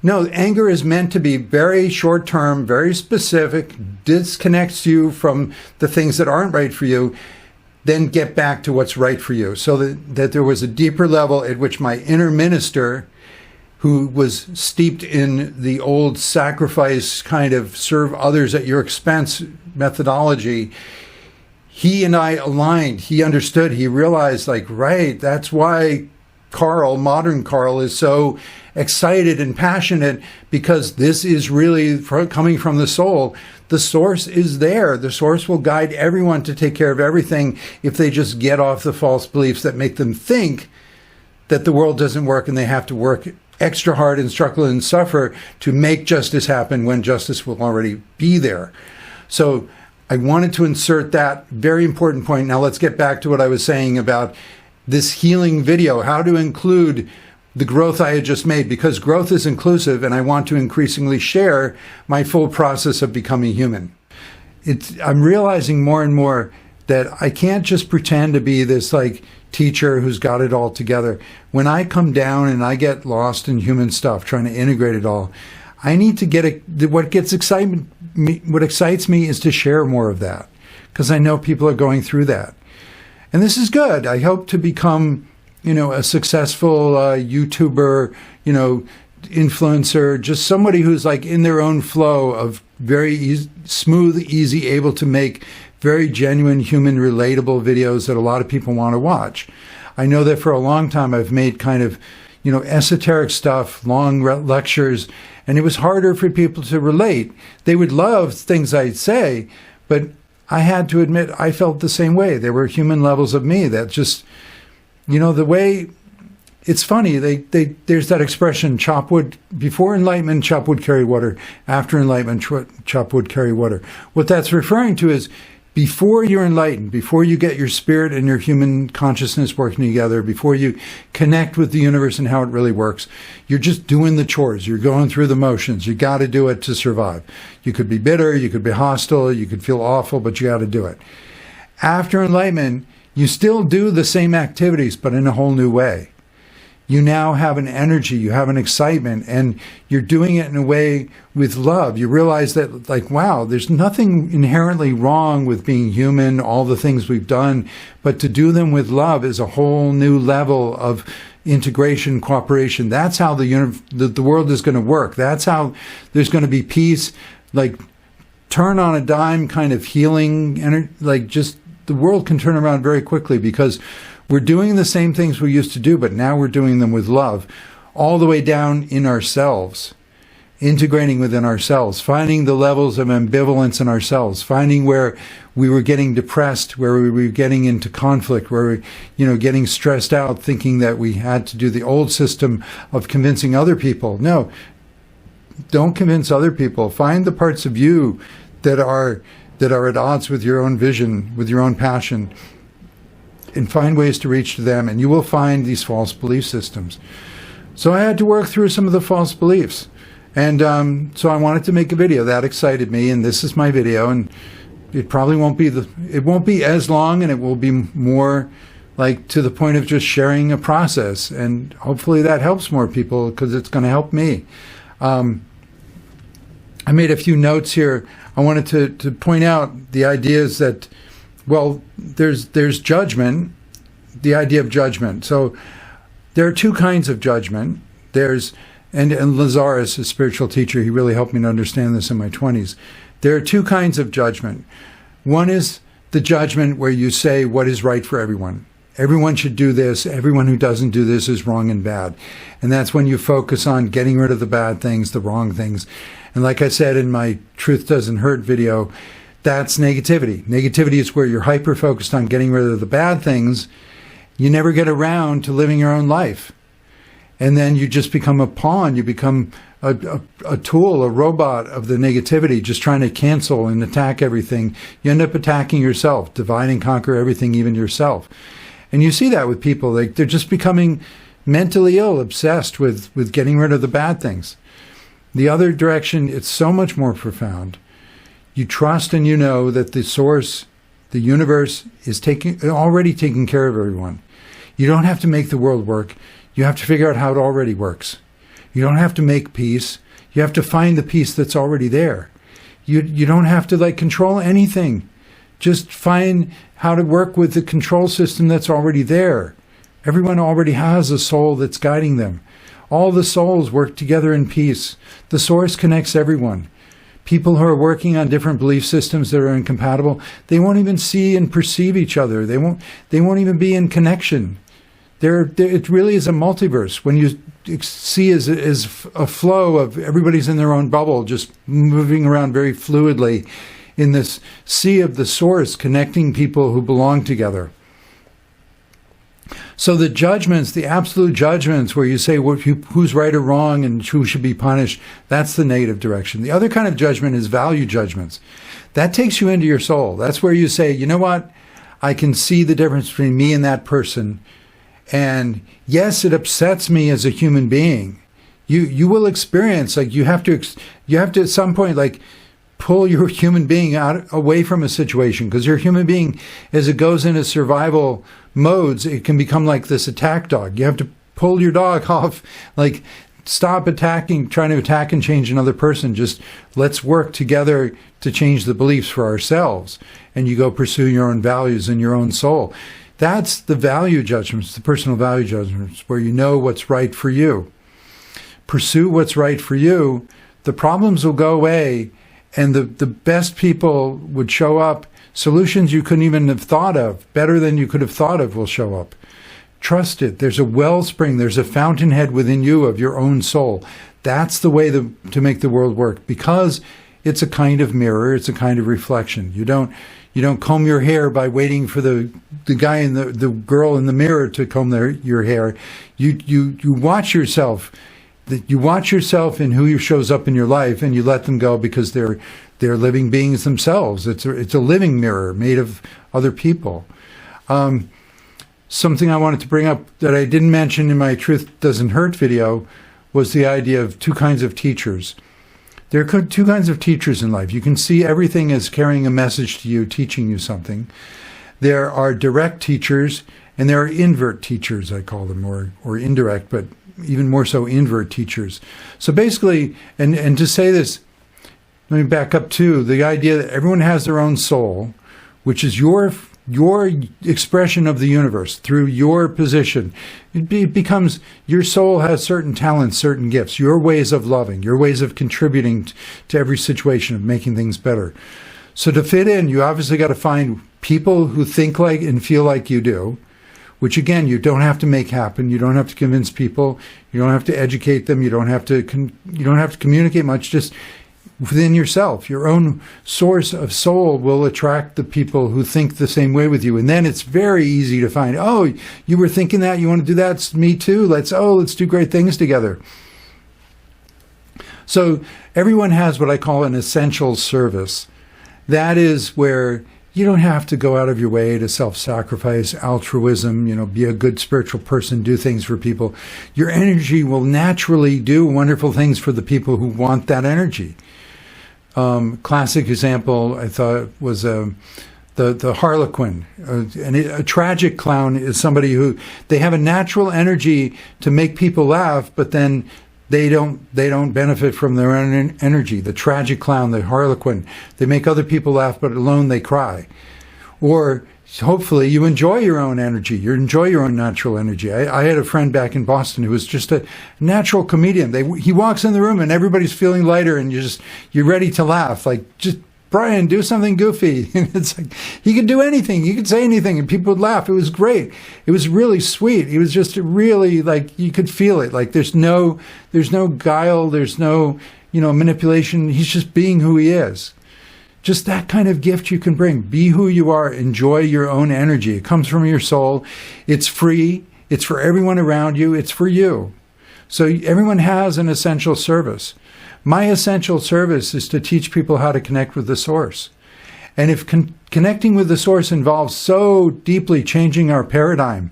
No, anger is meant to be very short-term, very specific, disconnects you from the things that aren't right for you, then get back to what's right for you. So that there was a deeper level at which my inner minister, who was steeped in the old sacrifice kind of serve others at your expense methodology, he and I aligned. He understood. He realized, right, that's why modern Carl, is so excited and passionate, because this is really coming from the soul. The source is there. The source will guide everyone to take care of everything if they just get off the false beliefs that make them think that the world doesn't work and they have to work extra hard and struggle and suffer to make justice happen, when justice will already be there. So I wanted to insert that very important point. Now let's get back to what I was saying about this healing video, how to include the growth I had just made, because growth is inclusive, and I want to increasingly share my full process of becoming human. I'm realizing more and more that I can't just pretend to be this teacher who's got it all together. When I come down and I get lost in human stuff, trying to integrate it all, I need to get what excites me is to share more of that, because I know people are going through that. And this is good. I hope to become, a successful YouTuber, influencer, just somebody who's in their own flow of very smooth, easy, able to make very genuine, human, relatable videos that a lot of people want to watch. I know that for a long time I've made kind of, esoteric stuff, long lectures, and it was harder for people to relate. They would love things I'd say, but I had to admit I felt the same way. There were human levels of me that just, the way, it's funny, there's that expression, chop wood, before enlightenment, chop wood, carry water. After enlightenment, chop wood, carry water. What that's referring to is, before you're enlightened, before you get your spirit and your human consciousness working together, before you connect with the universe and how it really works, you're just doing the chores. You're going through the motions. You got to do it to survive. You could be bitter, you could be hostile, you could feel awful, but you got to do it. After enlightenment, you still do the same activities, but in a whole new way. You now have an energy, you have an excitement, and you're doing it in a way with love. You realize that, wow, there's nothing inherently wrong with being human, all the things we've done, but to do them with love is a whole new level of integration, cooperation. That's how the world is going to work. That's how there's going to be peace, turn on a dime kind of healing, just the world can turn around very quickly, because we're doing the same things we used to do, but now we're doing them with love, all the way down in ourselves, integrating within ourselves, finding the levels of ambivalence in ourselves, finding where we were getting depressed, where we were getting into conflict, where we were, getting stressed out, thinking that we had to do the old system of convincing other people. No, don't convince other people. Find the parts of you that are that are at odds with your own vision, with your own passion, and find ways to reach to them, and you will find these false belief systems. So I had to work through some of the false beliefs. And so I wanted to make a video. That excited me, and this is my video. And it probably won't be as long, and it will be more like to the point of just sharing a process. And hopefully that helps more people, because it's going to help me. I made a few notes here. I wanted to point out the ideas that, well, there's judgment, the idea of judgment. So there are two kinds of judgment. And Lazarus, a spiritual teacher, he really helped me to understand this in my 20s. There are two kinds of judgment. One is the judgment where you say what is right for everyone. Everyone should do this. Everyone who doesn't do this is wrong and bad. And that's when you focus on getting rid of the bad things, the wrong things. And like I said in my Truth Doesn't Hurt video, that's negativity. Negativity is where you're hyper-focused on getting rid of the bad things. You never get around to living your own life. And then you just become a pawn. You become a tool, a robot of the negativity, just trying to cancel and attack everything. You end up attacking yourself, divide and conquer everything, even yourself. And you see that with people. Like, they're just becoming mentally ill, obsessed with getting rid of the bad things. The other direction, it's so much more profound. You trust and you know that the source, the universe, is already taking care of everyone. You don't have to make the world work. You have to figure out how it already works. You don't have to make peace. You have to find the peace that's already there. You don't have to control anything. Just find how to work with the control system that's already there. Everyone already has a soul that's guiding them. All the souls work together in peace. The source connects everyone. People who are working on different belief systems that are incompatible, they won't even see and perceive each other. They won't even be in connection. It really is a multiverse. When you see as a flow of everybody's in their own bubble, just moving around very fluidly in this sea of the source, connecting people who belong together. So the judgments, the absolute judgments where you say who's right or wrong and who should be punished, that's the negative direction. The other kind of judgment is value judgments. That takes you into your soul. That's where you say, you know what? I can see the difference between me and that person. And yes, it upsets me as a human being. You will experience, you have to at some point pull your human being away from a situation, because your human being, as it goes into survival modes, it can become like this attack dog. You have to pull your dog off, stop attacking, trying to attack and change another person. Just let's work together to change the beliefs for ourselves. And you go pursue your own values and your own soul. That's the value judgments, the personal value judgments, where you know what's right for you. Pursue what's right for you. The problems will go away, and the best people would show up. Solutions you couldn't even have thought of, better than you could have thought of, will show up. Trust it. There's a wellspring. There's a fountainhead within you of your own soul. That's the way to make the world work, because it's a kind of mirror. It's a kind of reflection. You don't comb your hair by waiting for the guy and the girl in the mirror to comb your hair. You watch yourself. You watch yourself in who shows up in your life, and you let them go, because they're living beings themselves. It's a living mirror made of other people. Something I wanted to bring up that I didn't mention in my Truth Doesn't Hurt video was the idea of two kinds of teachers. There are two kinds of teachers in life. You can see everything as carrying a message to you, teaching you something. There are direct teachers, and there are invert teachers, I call them, or indirect, but even more so invert teachers. So basically, and to say this, let me back up to the idea that everyone has their own soul, which is your expression of the universe through your position. It becomes, your soul has certain talents, certain gifts, your ways of loving, your ways of contributing to every situation, of making things better. So to fit in, you obviously got to find people who think like and feel like you do, which again, you don't have to make happen. You don't have to convince people. You don't have to educate them. You don't have to communicate much. Just within yourself, your own source of soul will attract the people who think the same way with you. And then it's very easy to find, oh, you were thinking that, you want to do that? It's me too. Let's do great things together. So everyone has what I call an essential service. that is where you don't have to go out of your way to self-sacrifice, altruism, be a good spiritual person, do things for people. Your energy will naturally do wonderful things for the people who want that energy. Classic example, I thought, was the harlequin. A tragic clown is somebody who, they have a natural energy to make people laugh, but then they don't benefit from their own energy. The tragic clown, the harlequin, they make other people laugh, but alone they cry. Or hopefully you enjoy your own energy. You enjoy your own natural energy. I had a friend back in Boston who was just a natural comedian. He walks in the room and everybody's feeling lighter, and you're ready to laugh. Like, just, Brian, do something goofy. And it's like, he could do anything. He could say anything and people would laugh. It was great. It was really sweet. He was just really, like, you could feel it. Like, there's no guile. There's no, manipulation. He's just being who he is. Just that kind of gift you can bring. Be who you are. Enjoy your own energy. It comes from your soul. It's free. It's for everyone around you. It's for you. So everyone has an essential service. My essential service is to teach people how to connect with the source. And if connecting with the source involves so deeply changing our paradigm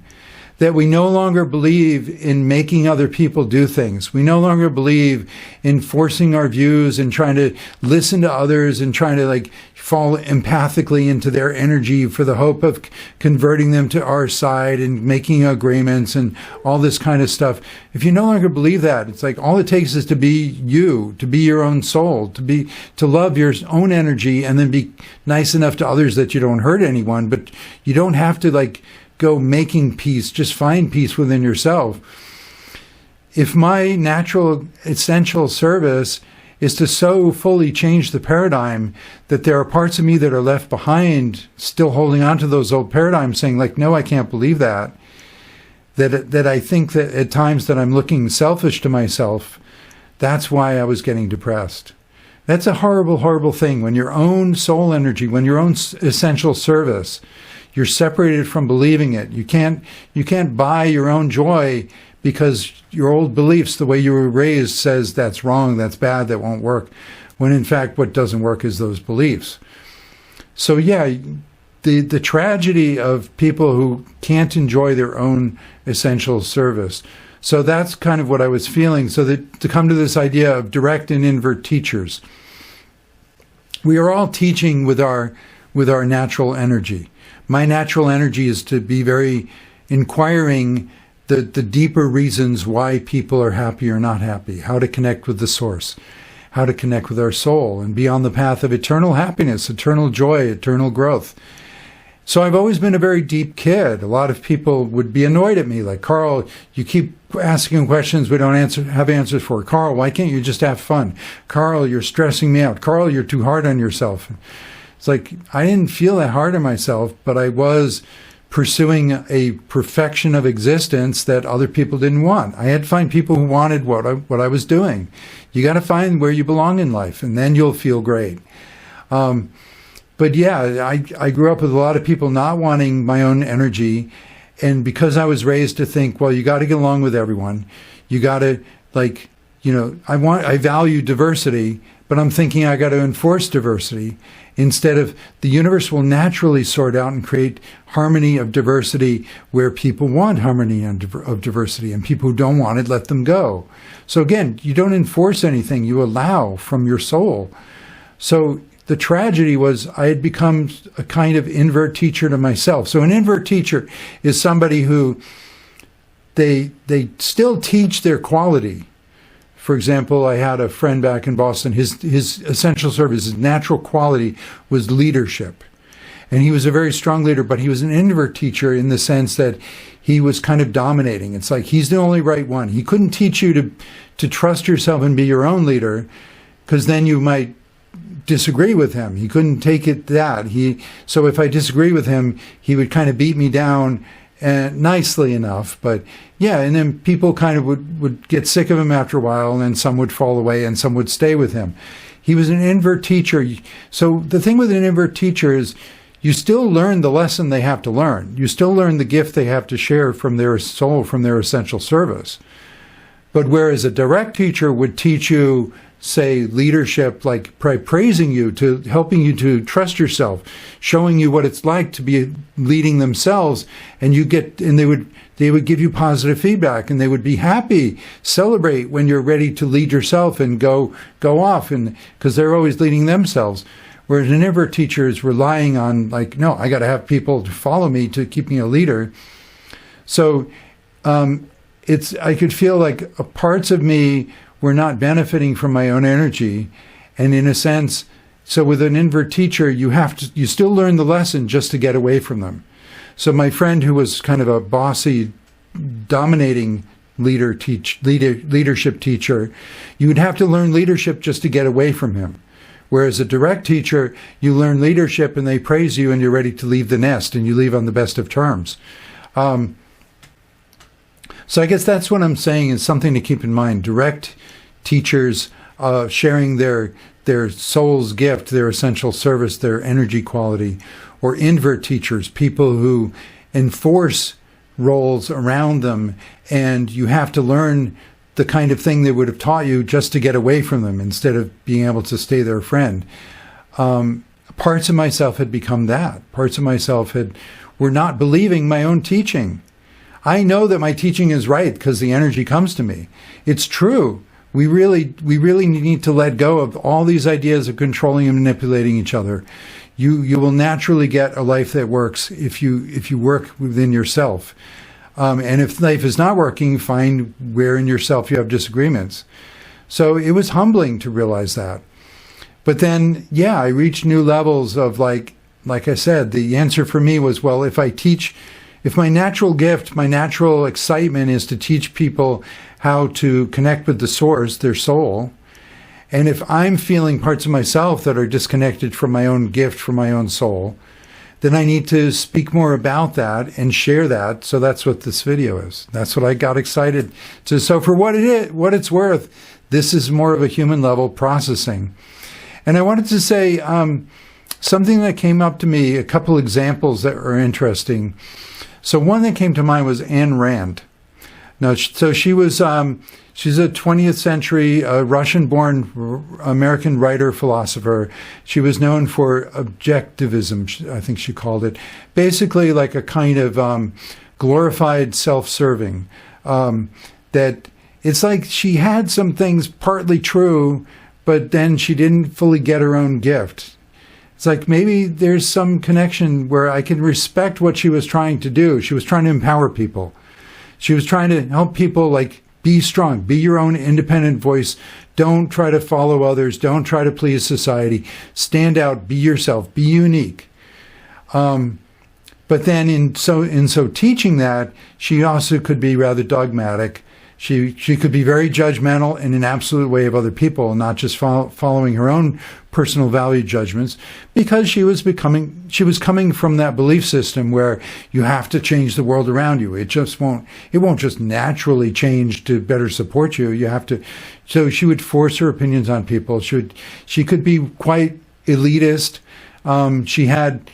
that we no longer believe in making other people do things, we no longer believe in forcing our views and trying to listen to others and trying to fall empathically into their energy for the hope of converting them to our side and making agreements and all this kind of stuff. If you no longer believe that, it's like all it takes is to be you, to be your own soul, to love your own energy, and then be nice enough to others that you don't hurt anyone. But you don't have to go making peace. Just find peace within yourself. If my natural essential service is to so fully change the paradigm that there are parts of me that are left behind, still holding on to those old paradigms, saying no, I can't believe that I think that at times that I'm looking selfish to myself, that's why I was getting depressed. That's a horrible, horrible thing. When your own soul energy, when your own essential service, you're separated from believing it. You can't buy your own joy because your old beliefs, the way you were raised, says that's wrong, that's bad, that won't work, when in fact what doesn't work is those beliefs. So yeah, the tragedy of people who can't enjoy their own essential service. So that's kind of what I was feeling. So that to come to this idea of direct and invert teachers, we are all teaching with our natural energy. My natural energy is to be very inquiring the deeper reasons why people are happy or not happy, how to connect with the source, how to connect with our soul and be on the path of eternal happiness, eternal joy, eternal growth. So I've always been a very deep kid. A lot of people would be annoyed at me, like, Carl, you keep asking questions we don't have answers for. Carl, why can't you just have fun? Carl, you're stressing me out. Carl, you're too hard on yourself. It's like, I didn't feel that hard on myself, but I was pursuing a perfection of existence that other people didn't want. I had to find people who wanted what I was doing. You got to find where you belong in life, and then you'll feel great. But yeah, I grew up with a lot of people not wanting my own energy, and because I was raised to think, well, you got to get along with everyone. You got to, I value diversity, but I'm thinking I got to enforce diversity. Instead of the universe will naturally sort out and create harmony of diversity where people want harmony of diversity, and people who don't want it, let them go. So again, you don't enforce anything, you allow from your soul. So the tragedy was I had become a kind of invert teacher to myself. So an invert teacher is somebody who they still teach their quality. For example, I had a friend back in Boston. His essential service, his natural quality was leadership. And he was a very strong leader, but he was an invert teacher in the sense that he was kind of dominating. It's like he's the only right one. He couldn't teach you to trust yourself and be your own leader, because then you might disagree with him. He couldn't take it that. So if I disagree with him, he would kind of beat me down nicely enough, but yeah, and then people kind of would get sick of him after a while, and then some would fall away and some would stay with him. He was an invert teacher. So the thing with an invert teacher is you still learn the lesson they have to learn. You still learn the gift they have to share from their soul, from their essential service. But whereas a direct teacher would teach you say, leadership, like praising you, to helping you to trust yourself, showing you what it's like to be leading themselves, and they would give you positive feedback, and they would be happy, celebrate when you're ready to lead yourself and go off, and because they're always leading themselves. Whereas an invert teacher is relying on, like, no, I got to have people to follow me to keep me a leader. So I could feel like parts of me were not benefiting from my own energy. And in a sense, so with an invert teacher, you still learn the lesson just to get away from them. So my friend, who was kind of a bossy, dominating leadership teacher, you would have to learn leadership just to get away from him. Whereas a direct teacher, you learn leadership and they praise you and you're ready to leave the nest and you leave on the best of terms. So I guess that's what I'm saying is something to keep in mind. Direct teachers sharing their soul's gift, their essential service, their energy quality, or invert teachers, people who enforce roles around them, and you have to learn the kind of thing they would have taught you just to get away from them instead of being able to stay their friend. Parts of myself had become that. Parts of myself were not believing my own teaching. I know that my teaching is right because the energy comes to me. It's true. We really need to let go of all these ideas of controlling and manipulating each other. You will naturally get a life that works if you work within yourself. And if life is not working, find where in yourself you have disagreements. So it was humbling to realize that. But then, yeah, I reached new levels of like I said, the answer for me was, well, if my natural gift, my natural excitement is to teach people how to connect with the source, their soul, and if I'm feeling parts of myself that are disconnected from my own gift, from my own soul, then I need to speak more about that and share that. So that's what this video is. That's what I got excited to. So for what it's worth, this is more of a human level processing. And I wanted to say something that came up to me, a couple examples that are interesting. So one that came to mind was Ayn Rand. Now, so she was, she's a 20th century Russian-born American writer, philosopher. She was known for objectivism, I think she called it. Basically like a kind of glorified self-serving. That it's like she had some things partly true, but then she didn't fully get her own gift. It's like maybe there's some connection where I can respect what she was trying to do. She was trying to empower people. She was trying to help people, like, be strong, be your own independent voice. Don't try to follow others. Don't try to please society. Stand out, be yourself, be unique. But then in so teaching that, she also could be rather dogmatic. She could be very judgmental in an absolute way of other people, not just following her own personal value judgments, because she was coming from that belief system where you have to change the world around you. It won't just naturally change to better support you. You have to. So she would force her opinions on people. She could be quite elitist. She had,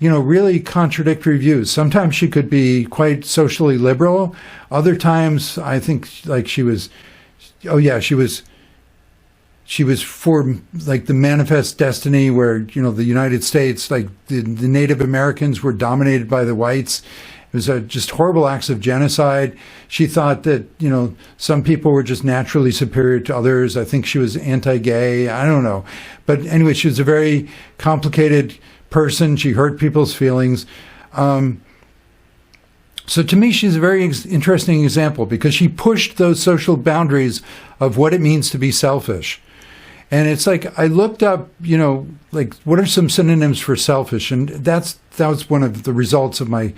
really contradictory views. Sometimes she could be quite socially liberal. Other times, I think, like she was for, like, the manifest destiny where, the United States, like the Native Americans were dominated by the whites. It was just horrible acts of genocide. She thought that, some people were just naturally superior to others. I think she was anti-gay. I don't know. But anyway, she was a very complicated person. She hurt people's feelings. So to me, she's a very interesting example because she pushed those social boundaries of what it means to be selfish. And it's like, I looked up, like, what are some synonyms for selfish? And that was one of the results of my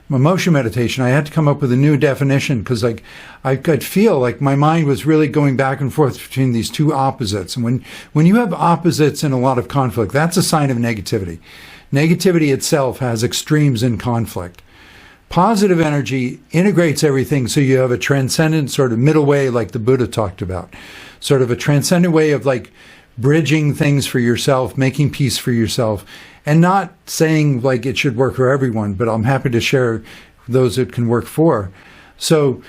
emotion meditation. I had to come up with a new definition because, like, I could feel like my mind was really going back and forth between these two opposites. And when you have opposites in a lot of conflict, that's a sign of negativity. Negativity itself has extremes in conflict. Positive energy integrates everything, so you have a transcendent sort of middle way, like the Buddha talked about. Sort of a transcendent way of, like, bridging things for yourself, making peace for yourself, and not saying, like, it should work for everyone, but I'm happy to share those it can work for. So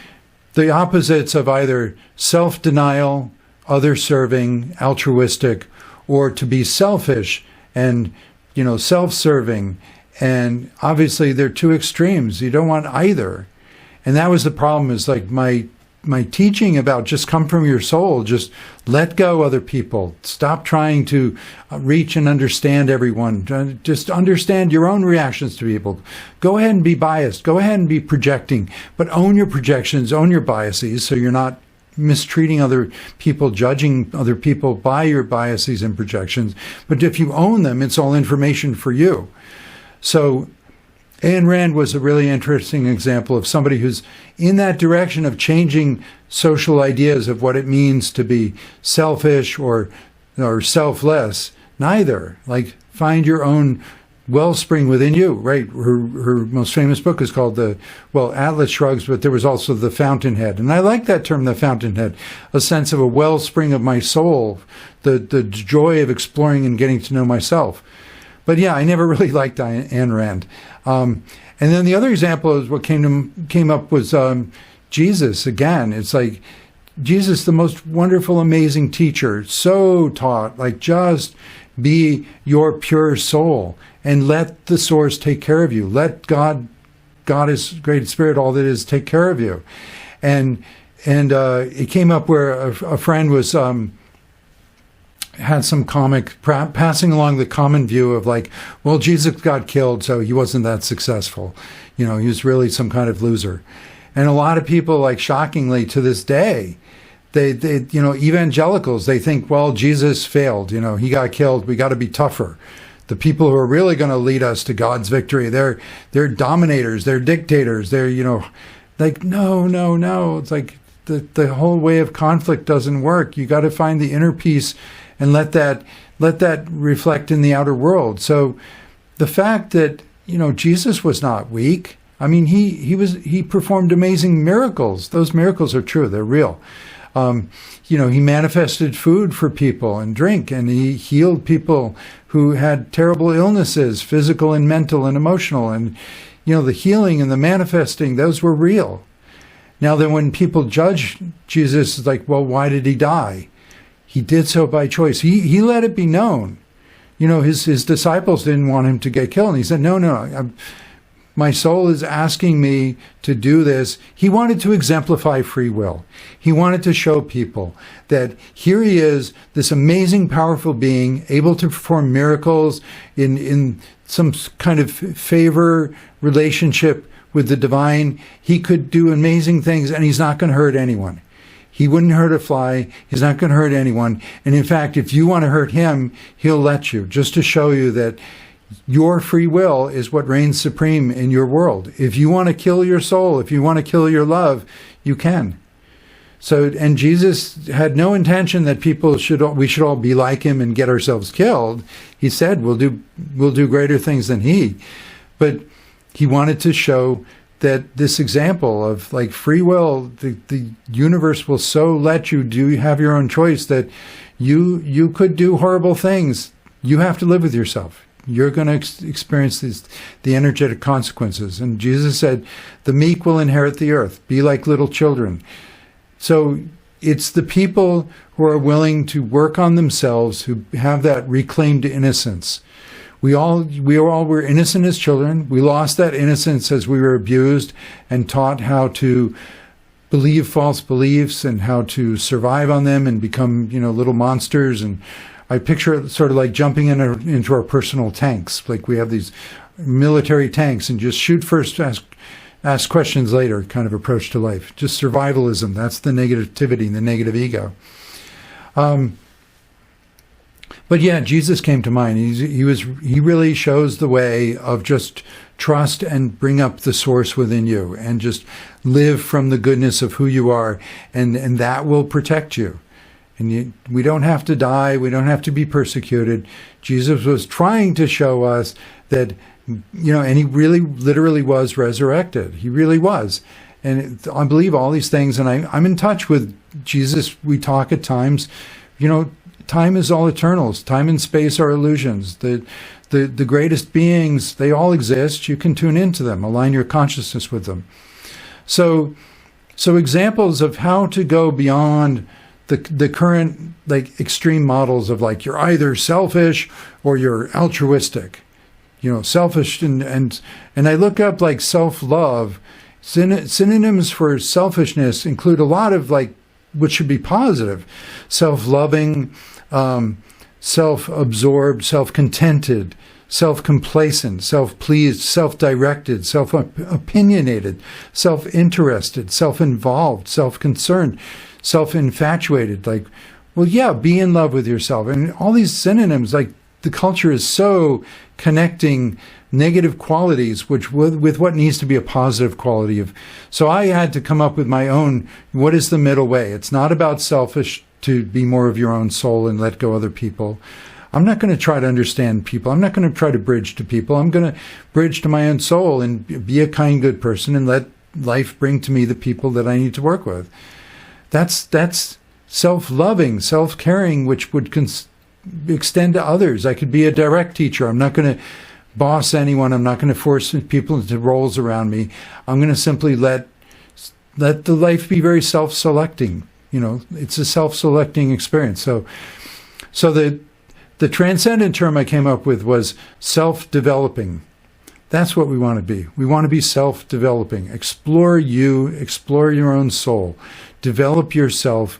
the opposites of either self-denial, other-serving, altruistic, or to be selfish and, self-serving. And obviously they're two extremes. You don't want either. And that was the problem, is like my teaching about just come from your soul, just let go other people. Stop trying to reach and understand everyone. Just understand your own reactions to people. Go ahead and be biased. Go ahead and be projecting, but own your projections, own your biases, so you're not mistreating other people, judging other people by your biases and projections. But if you own them, it's all information for you. So Ayn Rand was a really interesting example of somebody who's in that direction of changing social ideas of what it means to be selfish or selfless. Neither. Like, find your own wellspring within you, right? Her most famous book is called Atlas Shrugs, but there was also The Fountainhead. And I like that term, the Fountainhead, a sense of a wellspring of my soul, the joy of exploring and getting to know myself. But yeah, I never really liked Ayn Rand. And then the other example is what came up was Jesus. Again, it's like Jesus, the most wonderful, amazing teacher, so taught, like, just be your pure soul and let the source take care of you. Let God is Great Spirit, all that is, take care of you. And it came up where a friend was had some comic passing along the common view of like, well, Jesus got killed, so he wasn't that successful. He was really some kind of loser. And a lot of people, like, shockingly to this day, they evangelicals, they think, well, Jesus failed. He got killed. We got to be tougher. The people who are really going to lead us to God's victory, they're dominators, they're dictators, they're, like, no. It's like the whole way of conflict doesn't work. You got to find the inner peace and let that reflect in the outer world. So the fact that, Jesus was not weak. I mean, he performed amazing miracles. Those miracles are true. They're real. He manifested food for people and drink, and he healed people who had terrible illnesses, physical and mental and emotional. And, the healing and the manifesting, those were real. Now then, when people judge Jesus, it's like, well, why did he die? He did so by choice. He let it be known. His disciples didn't want him to get killed. And he said, no, my soul is asking me to do this. He wanted to exemplify free will. He wanted to show people that here he is, this amazing, powerful being, able to perform miracles in some kind of favor relationship with the divine. He could do amazing things, and he's not going to hurt anyone. He wouldn't hurt a fly. He's not going to hurt anyone. And in fact, if you want to hurt him, he'll let you, just to show you that your free will is what reigns supreme in your world. If you want to kill your soul, if you want to kill your love, you can. So, and Jesus had no intention that we should all be like him and get ourselves killed. He said, we'll do greater things than he. But he wanted to show that this example of, like, free will, the universe will so let you have your own choice that you could do horrible things. You have to live with yourself. You're going to experience the energetic consequences. And Jesus said, the meek will inherit the earth. Be like little children. So it's the people who are willing to work on themselves, who have that reclaimed innocence. We all were innocent as children. We lost that innocence as we were abused and taught how to believe false beliefs and how to survive on them and become, little monsters. And I picture it sort of like jumping into our personal tanks. Like, we have these military tanks and just shoot first, ask questions later kind of approach to life. Just survivalism. That's the negativity, the negative ego. But yeah, Jesus came to mind. He really shows the way of just trust and bring up the source within you and just live from the goodness of who you are, and that will protect you. And we don't have to die. We don't have to be persecuted. Jesus was trying to show us that, and he really literally was resurrected. He really was. And I believe all these things, and I'm in touch with Jesus. We talk at times, time is all eternals. Time and space are illusions. The greatest beings, they all exist. You can tune into them, align your consciousness with them. So examples of how to go beyond the current like extreme models of like you're either selfish or you're altruistic. Selfish and I look up like self-love. Synonyms for selfishness include a lot of like which should be positive: self-loving, self-absorbed, self-contented, self-complacent, self-pleased, self-directed, self-opinionated, self-interested, self-involved, self-concerned, self-infatuated. Like, well, yeah, be in love with yourself. And all these synonyms, like the culture is so connecting negative qualities with what needs to be a positive quality of. So I had to come up with my own, what is the middle way? It's not about selfish to be more of your own soul and let go other people. I'm not going to try to understand people. I'm not going to try to bridge to people. I'm going to bridge to my own soul and be a kind, good person and let life bring to me the people that I need to work with. That's self-loving, self-caring, which would extend to others. I could be a direct teacher. I'm not going to boss anyone. I'm not going to force people into roles around me. I'm going to simply let the life be very self-selecting. It's a self-selecting experience. So the transcendent term I came up with was self-developing. That's what we want to be. We want to be self-developing. Explore your own soul. Develop yourself.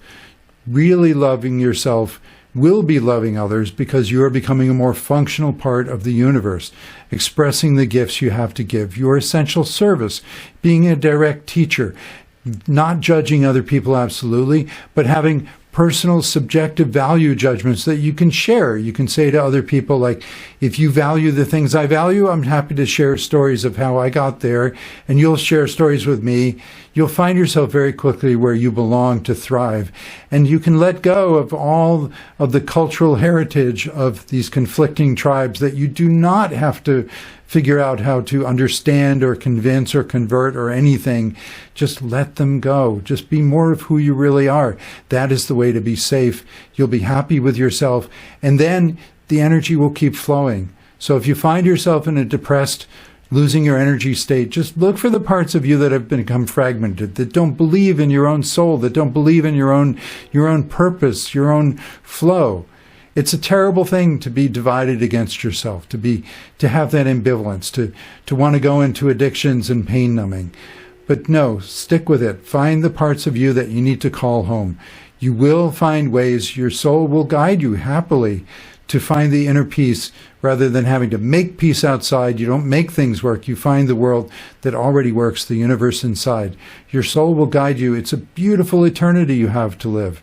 Really loving yourself will be loving others because you are becoming a more functional part of the universe, expressing the gifts you have to give, your essential service, being a direct teacher, not judging other people absolutely, but having personal subjective value judgments that you can share. You can say to other people, like, if you value the things I value, I'm happy to share stories of how I got there, and you'll share stories with me. You'll find yourself very quickly where you belong to thrive. And you can let go of all of the cultural heritage of these conflicting tribes that you do not have to figure out how to understand or convince or convert or anything. Just let them go. Just be more of who you really are. That is the way to be safe. You'll be happy with yourself. And then the energy will keep flowing. So if you find yourself in a depressed, losing your energy state, just look for the parts of you that have become fragmented, that don't believe in your own soul, that don't believe in your own purpose, your own flow. It's a terrible thing to be divided against yourself, to have that ambivalence, to want to go into addictions and pain numbing. But no, stick with it. Find the parts of you that you need to call home. You will find ways. Your soul will guide you happily to find the inner peace rather than having to make peace outside. You don't make things work. You find the world that already works, the universe inside. Your soul will guide you. It's a beautiful eternity you have to live.